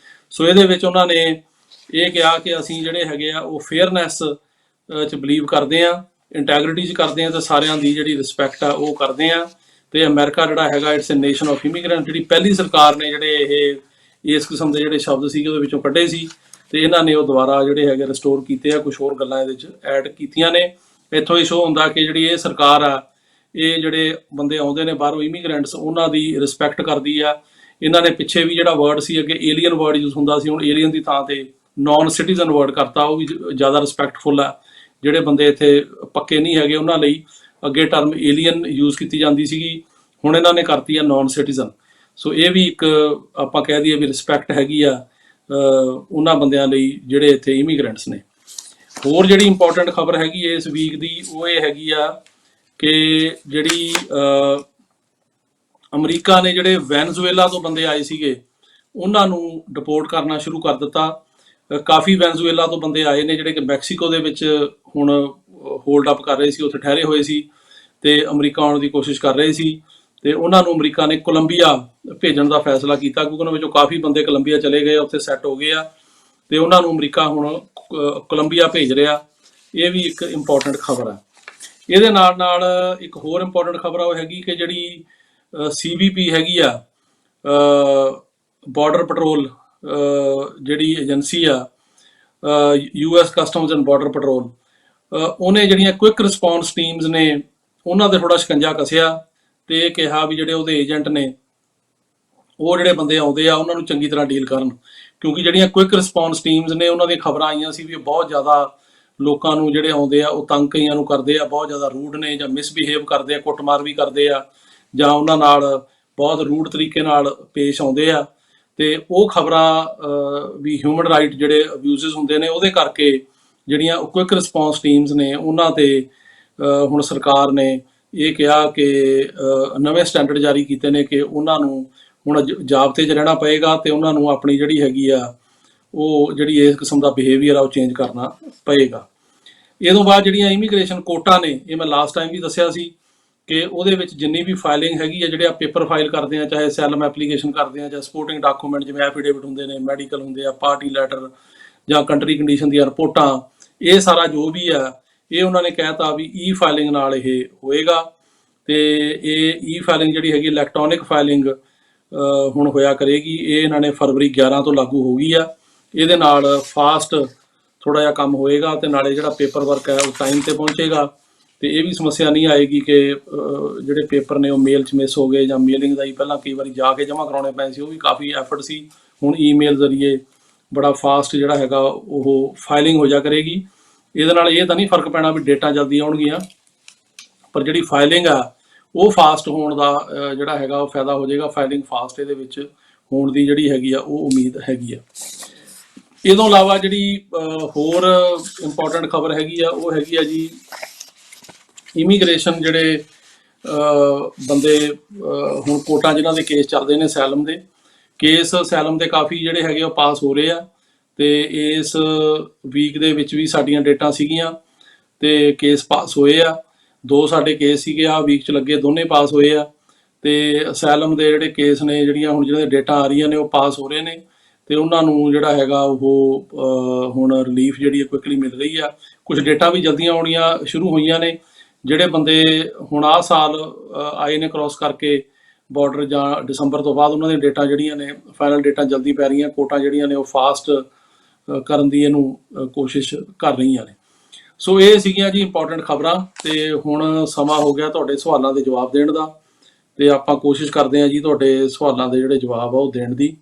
ਸੋ ਇਹਦੇ ਵਿੱਚ ਉਹਨਾਂ ਨੇ ਇਹ ਕਿਹਾ ਕਿ ਅਸੀਂ ਜਿਹੜੇ ਹੈਗੇ ਆ ਉਹ ਫੇਅਰਨੈਸ 'ਚ ਬਿਲੀਵ ਕਰਦੇ ਆ, ਇੰਟੈਗਰਿਟੀ 'ਚ ਕਰਦੇ ਆ, ਤੇ ਸਾਰਿਆਂ ਦੀ ਜਿਹੜੀ ਰਿਸਪੈਕਟ ਆ ਉਹ ਕਰਦੇ ਆ। ਤੇ ਅਮਰੀਕਾ ਜਿਹੜਾ ਹੈਗਾ it's a nation of immigrant. ਜਿਹੜੀ ਪਹਿਲੀ ਸਰਕਾਰ ਨੇ ਜਿਹੜੇ ਇਹ ਇਸ ਕਿਸਮ ਦੇ ਜਿਹੜੇ ਸ਼ਬਦ ਸੀਗੇ ਉਹਦੇ ਵਿੱਚੋਂ ਕੱਢੇ ਸੀ, ਤੇ ਇਹਨਾਂ ਨੇ ਉਹ ਦੁਬਾਰਾ ਜਿਹੜੇ ਹੈਗੇ ਰਿਸਟੋਰ ਕੀਤੇ ਆ, ਕੁਝ ਹੋਰ ਗੱਲਾਂ ਇਹਦੇ ਵਿੱਚ ਐਡ ਕੀਤੀਆਂ ਨੇ। ਇੱਥੋਂ ਹੀ ਸ਼ੋ ਹੁੰਦਾ ਕਿ ਜਿਹੜੀ ਇਹ ਸਰਕਾਰ ਆ, ਇਹ ਜਿਹੜੇ ਬੰਦੇ ਆਉਂਦੇ ਨੇ ਬਾਹਰੋਂ ਇਮੀਗ੍ਰੈਂਟਸ, ਉਹਨਾਂ ਦੀ ਰਿਸਪੈਕਟ ਕਰਦੀ ਆ। ਇਹਨਾਂ ਨੇ ਪਿੱਛੇ ਵੀ ਜਿਹੜਾ ਵਰਡ ਸੀ ਅੱਗੇ ਏਲੀਅਨ ਵਰਡ ਯੂਜ਼ ਹੁੰਦਾ ਸੀ, ਹੁਣ ਏਲੀਅਨ ਦੀ ਥਾਂ ਤੇ ਨਾਨ ਸਿਟੀਜ਼ਨ ਵਰਡ ਕਰਤਾ, ਉਹ ਵੀ ਜ਼ਿਆਦਾ ਰਿਸਪੈਕਟਫੁਲ ਆ। ਜਿਹੜੇ ਬੰਦੇ ਇੱਥੇ ਪੱਕੇ ਨਹੀਂ ਹੈਗੇ ਉਹਨਾਂ ਲਈ ਅੱਗੇ ਟਰਮ ਏਲੀਅਨ ਯੂਜ਼ ਕੀਤੀ ਜਾਂਦੀ ਸੀਗੀ, ਹੁਣ ਇਹਨਾਂ ਨੇ ਕਰਤੀ ਆ ਨਾਨ ਸਿਟੀਜ਼ਨ। ਸੋ ਇਹ ਵੀ ਇੱਕ ਆਪਾਂ ਕਹਿ ਦਈਏ ਵੀ ਰਿਸਪੈਕਟ ਹੈਗੀ ਆ ਉਹਨਾਂ ਬੰਦਿਆਂ ਲਈ ਜਿਹੜੇ ਇੱਥੇ ਇਮੀਗ੍ਰੈਂਟਸ ਨੇ। ਹੋਰ ਜਿਹੜੀ ਇੰਪੋਰਟੈਂਟ ਖਬਰ ਹੈਗੀ ਹੈ ਇਸ ਵੀਕ ਦੀ, ਉਹ ਇਹ ਹੈਗੀ ਆ ਕਿ ਜਿਹੜੀ ਅਮਰੀਕਾ ਨੇ ਜਿਹੜੇ ਵੈਨਜ਼ੂਏਲਾ ਤੋਂ ਬੰਦੇ ਆਏ ਸੀਗੇ ਉਹਨਾਂ ਨੂੰ ਡਿਪੋਰਟ ਕਰਨਾ ਸ਼ੁਰੂ ਕਰ ਦਿੱਤਾ। ਕਾਫੀ ਵੈਨਜ਼ੂਏਲਾ ਤੋਂ ਬੰਦੇ ਆਏ ਨੇ ਜਿਹੜੇ ਕਿ ਮੈਕਸੀਕੋ ਦੇ ਵਿੱਚ ਹੁਣ ਹੋਲਡ ਅਪ ਕਰ ਰਹੇ ਸੀ, ਉੱਥੇ ਠਹਿਰੇ ਹੋਏ ਸੀ ਤੇ ਅਮਰੀਕਾ ਆਉਣ ਦੀ ਕੋਸ਼ਿਸ਼ ਕਰ ਰਹੇ ਸੀ, ਤੇ ਉਹਨਾਂ ਨੂੰ ਅਮਰੀਕਾ ਨੇ ਕੋਲੰਬੀਆ ਭੇਜਣ ਦਾ ਫੈਸਲਾ ਕੀਤਾ, ਕਿਉਂਕਿ ਉਹਨਾਂ ਵਿੱਚੋਂ ਕਾਫੀ ਬੰਦੇ ਕੋਲੰਬੀਆ ਚਲੇ ਗਏ, ਉੱਥੇ ਸੈੱਟ ਹੋ ਗਏ ਆ, ਤੇ ਉਹਨਾਂ ਨੂੰ ਅਮਰੀਕਾ ਹੁਣ ਕੋਲੰਬੀਆ ਭੇਜ ਰਿਹਾ। ਇਹ ਵੀ ਇੱਕ ਇੰਪੋਰਟੈਂਟ ਖਬਰ ਆ। ਇਹਦੇ ਨਾਲ ਨਾਲ ਇੱਕ ਹੋਰ ਇੰਪੋਰਟੈਂਟ ਖਬਰ ਆ, ਉਹ ਹੈਗੀ ਕਿ ਜਿਹੜੀ CBP ਹੈਗੀ ਆ, ਬਾਰਡਰ ਪੈਟਰੋਲ ਜਿਹੜੀ ਏਜੰਸੀ ਆ, US customs and border patrol, ਉਹਨੇ ਜਿਹੜੀਆਂ ਕੁਇਕ ਰਿਸਪੌਂਸ ਟੀਮਸ ਨੇ ਉਹਨਾਂ ਦੇ ਥੋੜਾ ਸ਼ਿਕੰਜਾ ਕੱਸਿਆ ਤੇ ਇਹ ਕਿਹਾ ਵੀ ਜਿਹੜੇ ਉਹਦੇ ਏਜੰਟ ਨੇ ਉਹ ਜਿਹੜੇ ਬੰਦੇ ਆਉਂਦੇ ਆ ਉਹਨਾਂ ਨੂੰ ਚੰਗੀ ਤਰ੍ਹਾਂ ਡੀਲ ਕਰਨ, ਕਿਉਂਕਿ ਜਿਹੜੀਆਂ ਕੁਇਕ ਰਿਸਪੌਂਸ ਟੀਮਸ ਨੇ ਉਹਨਾਂ ਦੀਆਂ ਖਬਰਾਂ ਆਈਆਂ ਸੀ ਵੀ ਬਹੁਤ ਜ਼ਿਆਦਾ ਲੋਕਾਂ ਨੂੰ ਜਿਹੜੇ ਆਉਂਦੇ ਆ ਉਹ ਤੰਗ ਕਈਆਂ ਨੂੰ ਕਰਦੇ ਆ, ਬਹੁਤ ਜ਼ਿਆਦਾ ਰੂਡ ਨੇ ਜਾਂ ਮਿਸਬਿਹੇਵ ਕਰਦੇ ਆ, ਕੁੱਟਮਾਰ ਵੀ ਕਰਦੇ ਆ, ਜਾਂ ਉਹਨਾਂ ਨਾਲ ਬਹੁਤ ਰੂਡ ਤਰੀਕੇ ਨਾਲ ਪੇਸ਼ ਆਉਂਦੇ ਆ। ਤੇ ਉਹ ਖਬਰਾਂ ਵੀ ਹਿਊਮਨ ਰਾਈਟ ਜਿਹੜੇ ਅਬਿਊਜ਼ਸ ਹੁੰਦੇ ਨੇ ਉਹਦੇ ਕਰਕੇ ਜਿਹੜੀਆਂ ਕੁਇਕ ਰਿਸਪੌਂਸ ਟੀਮਸ ਨੇ ਉਹਨਾਂ ਤੇ ਹੁਣ ਸਰਕਾਰ ਨੇ ਇਹ ਕਿਹਾ ਕਿ ਨਵੇਂ ਸਟੈਂਡਰਡ ਜਾਰੀ ਕੀਤੇ ਨੇ ਕਿ ਉਹਨਾਂ ਨੂੰ ਹੁਣ ਜਾਬਤੇ 'ਚ ਰਹਿਣਾ ਪਏਗਾ ਤੇ ਉਹਨਾਂ ਨੂੰ ਆਪਣੀ ਜਿਹੜੀ ਹੈਗੀ ਆ ਉਹ ਜਿਹੜੀ ਇਸ ਕਿਸਮ ਦਾ ਬਿਹੇਵੀਅਰ ਆ ਉਹ ਚੇਂਜ ਕਰਨਾ ਪਏਗਾ। ਇਹ ਤੋਂ ਬਾਅਦ ਜਿਹੜੀਆਂ ਇਮੀਗ੍ਰੇਸ਼ਨ ਕੋਟਾਂ ਨੇ, ਇਹ ਮੈਂ ਲਾਸਟ ਟਾਈਮ ਵੀ ਦੱਸਿਆ ਸੀ ਕਿ ਉਹਦੇ ਵਿੱਚ ਜਿੰਨੀ ਵੀ ਫਾਈਲਿੰਗ ਹੈਗੀ ਆ, ਜਿਹੜੇ ਆ ਪੇਪਰ ਫਾਈਲ ਕਰਦੇ ਆ, ਚਾਹੇ ਅਸਾਈਲਮ ਐਪਲੀਕੇਸ਼ਨ ਕਰਦੇ ਆ ਜਾਂ ਸਪੋਰਟਿੰਗ ਡਾਕੂਮੈਂਟ ਜਿਵੇਂ ਐਫੀਡੇਵਿਟ ਹੁੰਦੇ ਨੇ, ਮੈਡੀਕਲ ਹੁੰਦੇ ਆ, ਪਾਰਟੀ ਲੈਟਰ ਜਾਂ ਕੰਟਰੀ ਕੰਡੀਸ਼ਨ ਦੀਆਂ ਰਿਪੋਰਟਾਂ, ਇਹ ਸਾਰਾ ਜੋ ਵੀ ਆ ਇਹ ਉਹਨਾਂ ਨੇ ਕਹਿਤਾ ਵੀ ਈ ਫਾਈਲਿੰਗ ਨਾਲ ਇਹ ਹੋਏਗਾ। ਤੇ ਇਹ ਈ ਫਾਈਲਿੰਗ ਜਿਹੜੀ ਹੈਗੀ ਇਲੈਕਟ੍ਰੋਨਿਕ ਫਾਈਲਿੰਗ ਹੁਣ ਹੋਇਆ ਕਰੇਗੀ। ਇਹ ਇਹਨਾਂ ਨੇ ਫਰਵਰੀ 11 ਤੋਂ ਲਾਗੂ ਹੋ ਗਈ ਆ। ਇਹਦੇ ਨਾਲ ਫਾਸਟ ਥੋੜਾ ਜਿਹਾ ਕੰਮ ਹੋਏਗਾ ਤੇ ਨਾਲੇ ਜਿਹੜਾ ਪੇਪਰ ਵਰਕ ਹੈ ਉਹ ਟਾਈਮ ਤੇ ਪਹੁੰਚੇਗਾ, ਤੇ ਇਹ ਵੀ ਸਮੱਸਿਆ ਨਹੀਂ ਆਏਗੀ ਕਿ ਜਿਹੜੇ ਪੇਪਰ ਨੇ ਉਹ ਮੇਲ 'ਚ ਮਿਸ ਹੋ ਗਏ, ਜਾਂ ਮੇਲਿੰਗ ਦਾ ਹੀ ਪਹਿਲਾਂ ਕਈ ਵਾਰੀ ਜਾ ਕੇ ਜਮ੍ਹਾਂ ਕਰਾਉਣੇ ਪਏ ਸੀ, ਉਹ ਵੀ ਕਾਫੀ ਐਫਰਟ ਸੀ। ਹੁਣ ਈਮੇਲ ਜ਼ਰੀਏ ਬੜਾ ਫਾਸਟ ਜਿਹੜਾ ਹੈਗਾ ਉਹ ਫਾਈਲਿੰਗ ਹੋ ਜਾ ਕਰੇਗੀ। ਇਹਦੇ ਨਾਲ ਇਹ ਤਾਂ ਨਹੀਂ ਫਰਕ ਪੈਣਾ ਵੀ ਡੇਟਾ ਜਲਦੀ ਆਉਣਗੀਆਂ, ਪਰ ਜਿਹੜੀ ਫਾਈਲਿੰਗ ਆ ਉਹ ਫਾਸਟ ਹੋਣ ਦਾ ਜਿਹੜਾ ਹੈਗਾ ਉਹ ਫਾਇਦਾ ਹੋ ਜਾਏਗਾ। ਫਾਈਲਿੰਗ ਫਾਸਟ ਇਹਦੇ ਵਿੱਚ ਹੋਣ ਦੀ ਜਿਹੜੀ ਹੈਗੀ ਆ ਉਹ ਉਮੀਦ ਹੈਗੀ ਆ। ਇਹ ਤੋਂ ਇਲਾਵਾ ਜਿਹੜੀ ਹੋਰ ਇੰਪੋਰਟੈਂਟ ਖਬਰ ਹੈਗੀ ਆ ਉਹ ਹੈਗੀ ਆ ਜੀ ਇਮੀਗ੍ਰੇਸ਼ਨ ਜਿਹੜੇ ਬੰਦੇ ਹੁਣ ਕੋਰਟਾਂ ਜਿਨ੍ਹਾਂ ਦੇ ਕੇਸ ਚੱਲਦੇ ਨੇ ਅਸਾਈਲਮ ਦੇ, ਕੇਸ ਅਸਾਈਲਮ ਦੇ ਕਾਫੀ ਜਿਹੜੇ ਹੈਗੇ ਉਹ ਪਾਸ ਹੋ ਰਹੇ ਆ। ਤੇ ਇਸ ਵੀਕ ਦੇ ਵਿੱਚ ਵੀ ਸਾਡੀਆਂ ਡੇਟਾਂ ਸੀਗੀਆਂ ਤੇ ਕੇਸ ਪਾਸ ਹੋਏ ਆ। 2 ਸਾਡੇ ਕੇਸ ਸੀਗੇ ਆ ਵੀਕ 'ਚ ਲੱਗੇ, ਦੋਨੇ ਪਾਸ ਹੋਏ ਆ। ਤੇ ਅਸਾਈਲਮ ਦੇ ਜਿਹੜੇ ਕੇਸ ਨੇ, ਜਿਹੜੀਆਂ ਹੁਣ ਜਿਹਨਾਂ ਦੇ ਡੇਟਾ ਆ ਰਹੀਆਂ ਨੇ ਉਹ ਪਾਸ ਹੋ ਰਹੇ ਨੇ, ਤੇ ਉਹਨਾਂ ਨੂੰ ਜਿਹੜਾ ਹੈਗਾ ਉਹ ਹੁਣ ਰਿਲੀਫ ਜਿਹੜੀ ਹੈ ਕੁਇਕਲੀ ਮਿਲ ਰਹੀ ਆ। ਕੁਝ ਡੇਟਾ ਵੀ ਜਲਦੀਆਂ ਆਉਣੀਆਂ ਸ਼ੁਰੂ ਹੋਈਆਂ ਨੇ। ਜਿਹੜੇ ਬੰਦੇ ਹੁਣ ਆਹ ਸਾਲ ਆਏ ਨੇ ਕ੍ਰੋਸ ਕਰਕੇ ਬਾਰਡਰ ਜਾਂ ਦਸੰਬਰ ਤੋਂ ਬਾਅਦ, ਉਹਨਾਂ ਦੀਆਂ ਡੇਟਾ ਜਿਹੜੀਆਂ ਨੇ ਫਾਈਨਲ ਡੇਟਾ ਜਲਦੀ ਪੈ ਰਹੀਆਂ। ਕੋਟਾਂ ਜਿਹੜੀਆਂ ਨੇ ਉਹ ਫਾਸਟ ਕਰਨ ਦੀ ਇਹਨੂੰ ਕੋਸ਼ਿਸ਼ ਕਰ ਰਹੀਆਂ ਨੇ। ਸੋ ਇਹ ਸੀਗੀਆਂ ਜੀ ਇੰਪੋਰਟੈਂਟ ਖਬਰਾਂ। ਤੇ ਹੁਣ ਸਮਾਂ ਹੋ ਗਿਆ ਤੁਹਾਡੇ ਸਵਾਲਾਂ ਦੇ ਜਵਾਬ ਦੇਣ ਦਾ, ਤੇ ਆਪਾਂ ਕੋਸ਼ਿਸ਼ ਕਰਦੇ ਹਾਂ ਜੀ ਤੁਹਾਡੇ ਸਵਾਲਾਂ ਦੇ ਜਿਹੜੇ ਜਵਾਬ ਆ ਉਹ ਦੇਣ ਦੀ।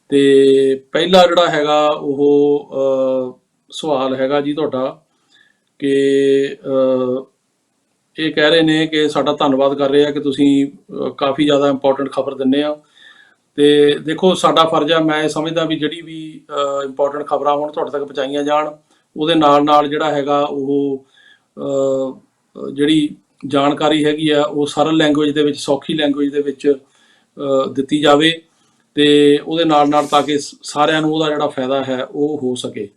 ਤੇ ਪਹਿਲਾ ਜਿਹੜਾ ਹੈਗਾ ਉਹ ਸਵਾਲ ਹੈਗਾ ਜੀ ਤੁਹਾਡਾ ਕਿ ਇਹ ਕਹਿ ਰਹੇ ਨੇ ਕਿ ਸਾਡਾ ਧੰਨਵਾਦ ਕਰ ਰਹੇ ਆ ਕਿ ਤੁਸੀਂ ਕਾਫੀ ਜ਼ਿਆਦਾ ਇੰਪੋਰਟੈਂਟ ਖਬਰ ਦਿੰਦੇ ਆ। ਤੇ ਦੇਖੋ ਸਾਡਾ ਫਰਜ਼ ਆ, ਮੈਂ ਸਮਝਦਾ ਵੀ ਜਿਹੜੀ ਵੀ ਇੰਪੋਰਟੈਂਟ ਖਬਰਾਂ ਹੁਣ ਤੁਹਾਡੇ ਤੱਕ ਪਹੁੰਚਾਈਆਂ ਜਾਣ, ਉਹਦੇ ਨਾਲ ਨਾਲ ਜਿਹੜਾ ਹੈਗਾ ਉਹ ਜਿਹੜੀ ਜਾਣਕਾਰੀ ਹੈਗੀ ਆ ਉਹ ਸਰਲ ਲੈਂਗੁਏਜ ਦੇ ਵਿੱਚ, ਸੌਖੀ ਲੈਂਗੁਏਜ ਦੇ ਵਿੱਚ ਦਿੱਤੀ ਜਾਵੇ, ਤੇ ਉਹਦੇ ਨਾਲ ਨਾਲ ਤਾਂ ਕਿ ਸਾਰਿਆਂ ਨੂੰ ਉਹਦਾ ਜਿਹੜਾ ਫਾਇਦਾ ਹੈ ਉਹ ਹੋ ਸਕੇ।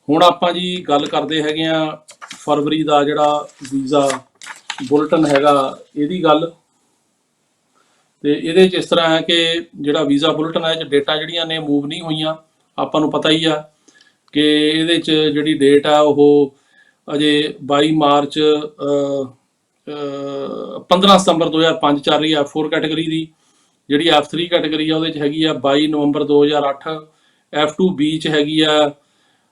ਹੁਣ ਆਪਾਂ ਜੀ ਗੱਲ ਕਰਦੇ ਹੈਗੇ ਆ ਫਰਵਰੀ ਦਾ ਜਿਹੜਾ ਵੀਜ਼ਾ ਬੁਲਟਨ ਹੈਗਾ ਇਹਦੀ ਗੱਲ। ਤੇ ਇਹਦੇ 'ਚ ਇਸ ਤਰ੍ਹਾਂ ਹੈ ਕਿ ਜਿਹੜਾ ਵੀਜ਼ਾ ਬੁਲਟਨ ਹੈ ਇਹ 'ਚ ਡੇਟਾਂ ਜਿਹੜੀਆਂ ਨੇ ਮੂਵ ਨਹੀਂ ਹੋਈਆਂ। ਆਪਾਂ ਨੂੰ ਪਤਾ ਹੀ ਆ ਕਿ ਇਹਦੇ 'ਚ ਜਿਹੜੀ ਡੇਟ ਆ ਉਹ ਅਜੇ 22 ਮਾਰਚ 15 ਸਤੰਬਰ 2005 ਚੱਲ ਰਹੀ ਆ। F4 ਕੈਟੇਗਰੀ ਦੀ ਜਿਹੜੀ F3 ਕੈਟੇਗਰੀ ਆ ਉਹਦੇ 'ਚ ਹੈਗੀ ਆ 22 ਨਵੰਬਰ 2008। F2B 'ਚ ਹੈਗੀ ਆ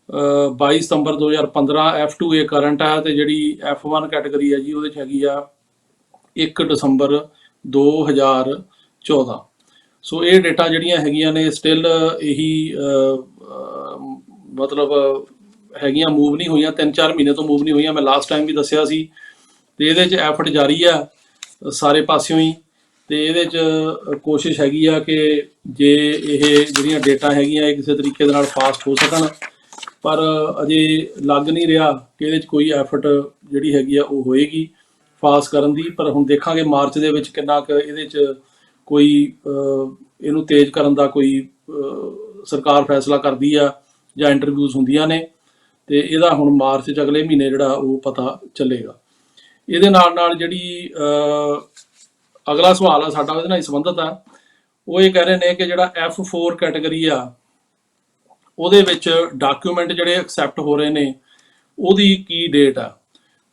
22 ਸਤੰਬਰ 2015 F2A ਕਰੰਟ ਹੈ ਤੇ ਜਿਹੜੀ F1 ਕੈਟਾਗਰੀ ਹੈ ਜੀ ਉਹਦੇ 'ਚ ਹੈਗੀ ਆ 1 ਦਸੰਬਰ 2014। ਸੋ ਇਹ ਡੇਟਾ ਜਿਹੜੀਆਂ ਹੈਗੀਆਂ ਨੇ ਸਟਿਲ ਇਹੀ ਮਤਲਬ ਹੈਗੀਆਂ, ਮੂਵ ਨਹੀਂ ਹੋਈਆਂ, 3-4 ਮਹੀਨੇ ਤੋਂ ਮੂਵ ਨਹੀਂ ਹੋਈਆਂ। ਮੈਂ ਲਾਸਟ ਟਾਈਮ ਵੀ ਦੱਸਿਆ ਸੀ। ਤੇ ਇਹਦੇ 'ਚ ਐਫਰਟ ਜਾਰੀ ਆ ਸਾਰੇ ਪਾਸਿਓਂ ਹੀ। ਤੇ ਇਹਦੇ 'ਚ ਕੋਸ਼ਿਸ਼ ਹੈਗੀ ਆ ਕਿ ਜੇ ਇਹ ਜਿਹੜੀਆਂ ਡੇਟਾ ਹੈਗੀਆਂ ਇਹ ਕਿਸੇ ਤਰੀਕੇ ਦੇ ਨਾਲ ਫਾਸਟ ਹੋ ਸਕਣ, ਪਰ ਅਜੇ ਲੱਗ ਨਹੀਂ ਰਿਹਾ ਕਿ ਇਹਦੇ 'ਚ ਕੋਈ ਐਫਰਟ ਜਿਹੜੀ ਹੈਗੀ ਆ ਉਹ ਹੋਏਗੀ ਫਾਸਟ ਕਰਨ ਦੀ। ਪਰ ਹੁਣ ਦੇਖਾਂਗੇ ਮਾਰਚ ਦੇ ਵਿੱਚ ਕਿੰਨਾ ਕੁ ਇਹਦੇ 'ਚ ਕੋਈ ਇਹਨੂੰ ਤੇਜ਼ ਕਰਨ ਦਾ ਕੋਈ ਸਰਕਾਰ ਫੈਸਲਾ ਕਰਦੀ ਆ ਜਾਂ ਇੰਟਰਵਿਊਜ਼ ਹੁੰਦੀਆਂ ਨੇ। ਤੇ ਇਹਦਾ ਹੁਣ ਮਾਰਚ 'ਚ ਅਗਲੇ ਮਹੀਨੇ ਜਿਹੜਾ ਉਹ ਪਤਾ ਚੱਲੇਗਾ। ਇਹਦੇ ਨਾਲ ਨਾਲ ਜਿਹੜੀ ਅਗਲਾ ਸਵਾਲ ਆ ਸਾਡਾ ਉਹਦੇ ਨਾਲ ਹੀ ਸੰਬੰਧਿਤ ਆ। ਉਹ ਇਹ ਕਹਿ ਰਹੇ ਨੇ ਕਿ ਜਿਹੜਾ F4 ਕੈਟਾਗਰੀ ਆ ਉਹਦੇ ਵਿੱਚ ਡਾਕੂਮੈਂਟ ਜਿਹੜੇ ਐਕਸੈਪਟ ਹੋ ਰਹੇ ਨੇ ਉਹਦੀ ਕੀ ਡੇਟ ਆ।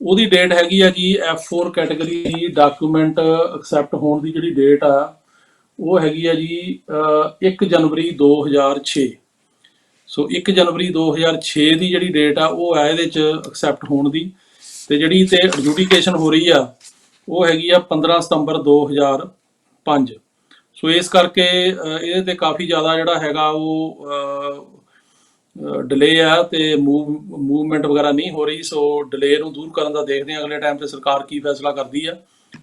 ਉਹਦੀ ਡੇਟ ਹੈਗੀ ਆ ਜੀ F4 ਕੈਟਾਗਰੀ ਦੀ ਡਾਕੂਮੈਂਟ ਐਕਸੈਪਟ ਹੋਣ ਦੀ ਜਿਹੜੀ ਡੇਟ ਆ ਉਹ ਹੈਗੀ ਆ ਜੀ 1 ਜਨਵਰੀ 2006। ਸੋ 1 ਜਨਵਰੀ 2006 ਦੀ ਜਿਹੜੀ ਡੇਟ ਆ ਉਹ ਹੈ ਇਹਦੇ 'ਚ ਐਕਸੈਪਟ ਹੋਣ ਦੀ। ਤੇ ਜਿਹੜੀ ਤੇ ਐਡਜੂਡੀਕੇਸ਼ਨ ਹੋ ਰਹੀ ਆ ਉਹ ਹੈਗੀ ਆ 15 ਸਤੰਬਰ 2005। ਸੋ ਇਸ ਕਰਕੇ ਇਹਦੇ ਤੇ ਕਾਫੀ ਜ਼ਿਆਦਾ ਜਿਹੜਾ ਹੈਗਾ ਉਹ ਡਿਲੇ ਆ ਤੇ ਮੂਵਮੈਂਟ ਵਗੈਰਾ ਨਹੀਂ ਹੋ ਰਹੀ। ਸੋ ਡਿਲੇ ਨੂੰ ਦੂਰ ਕਰਨ ਦਾ ਦੇਖਦੇ ਹਾਂ ਅਗਲੇ ਟਾਈਮ ਤੇ ਸਰਕਾਰ ਕੀ ਫੈਸਲਾ ਕਰਦੀ ਆ।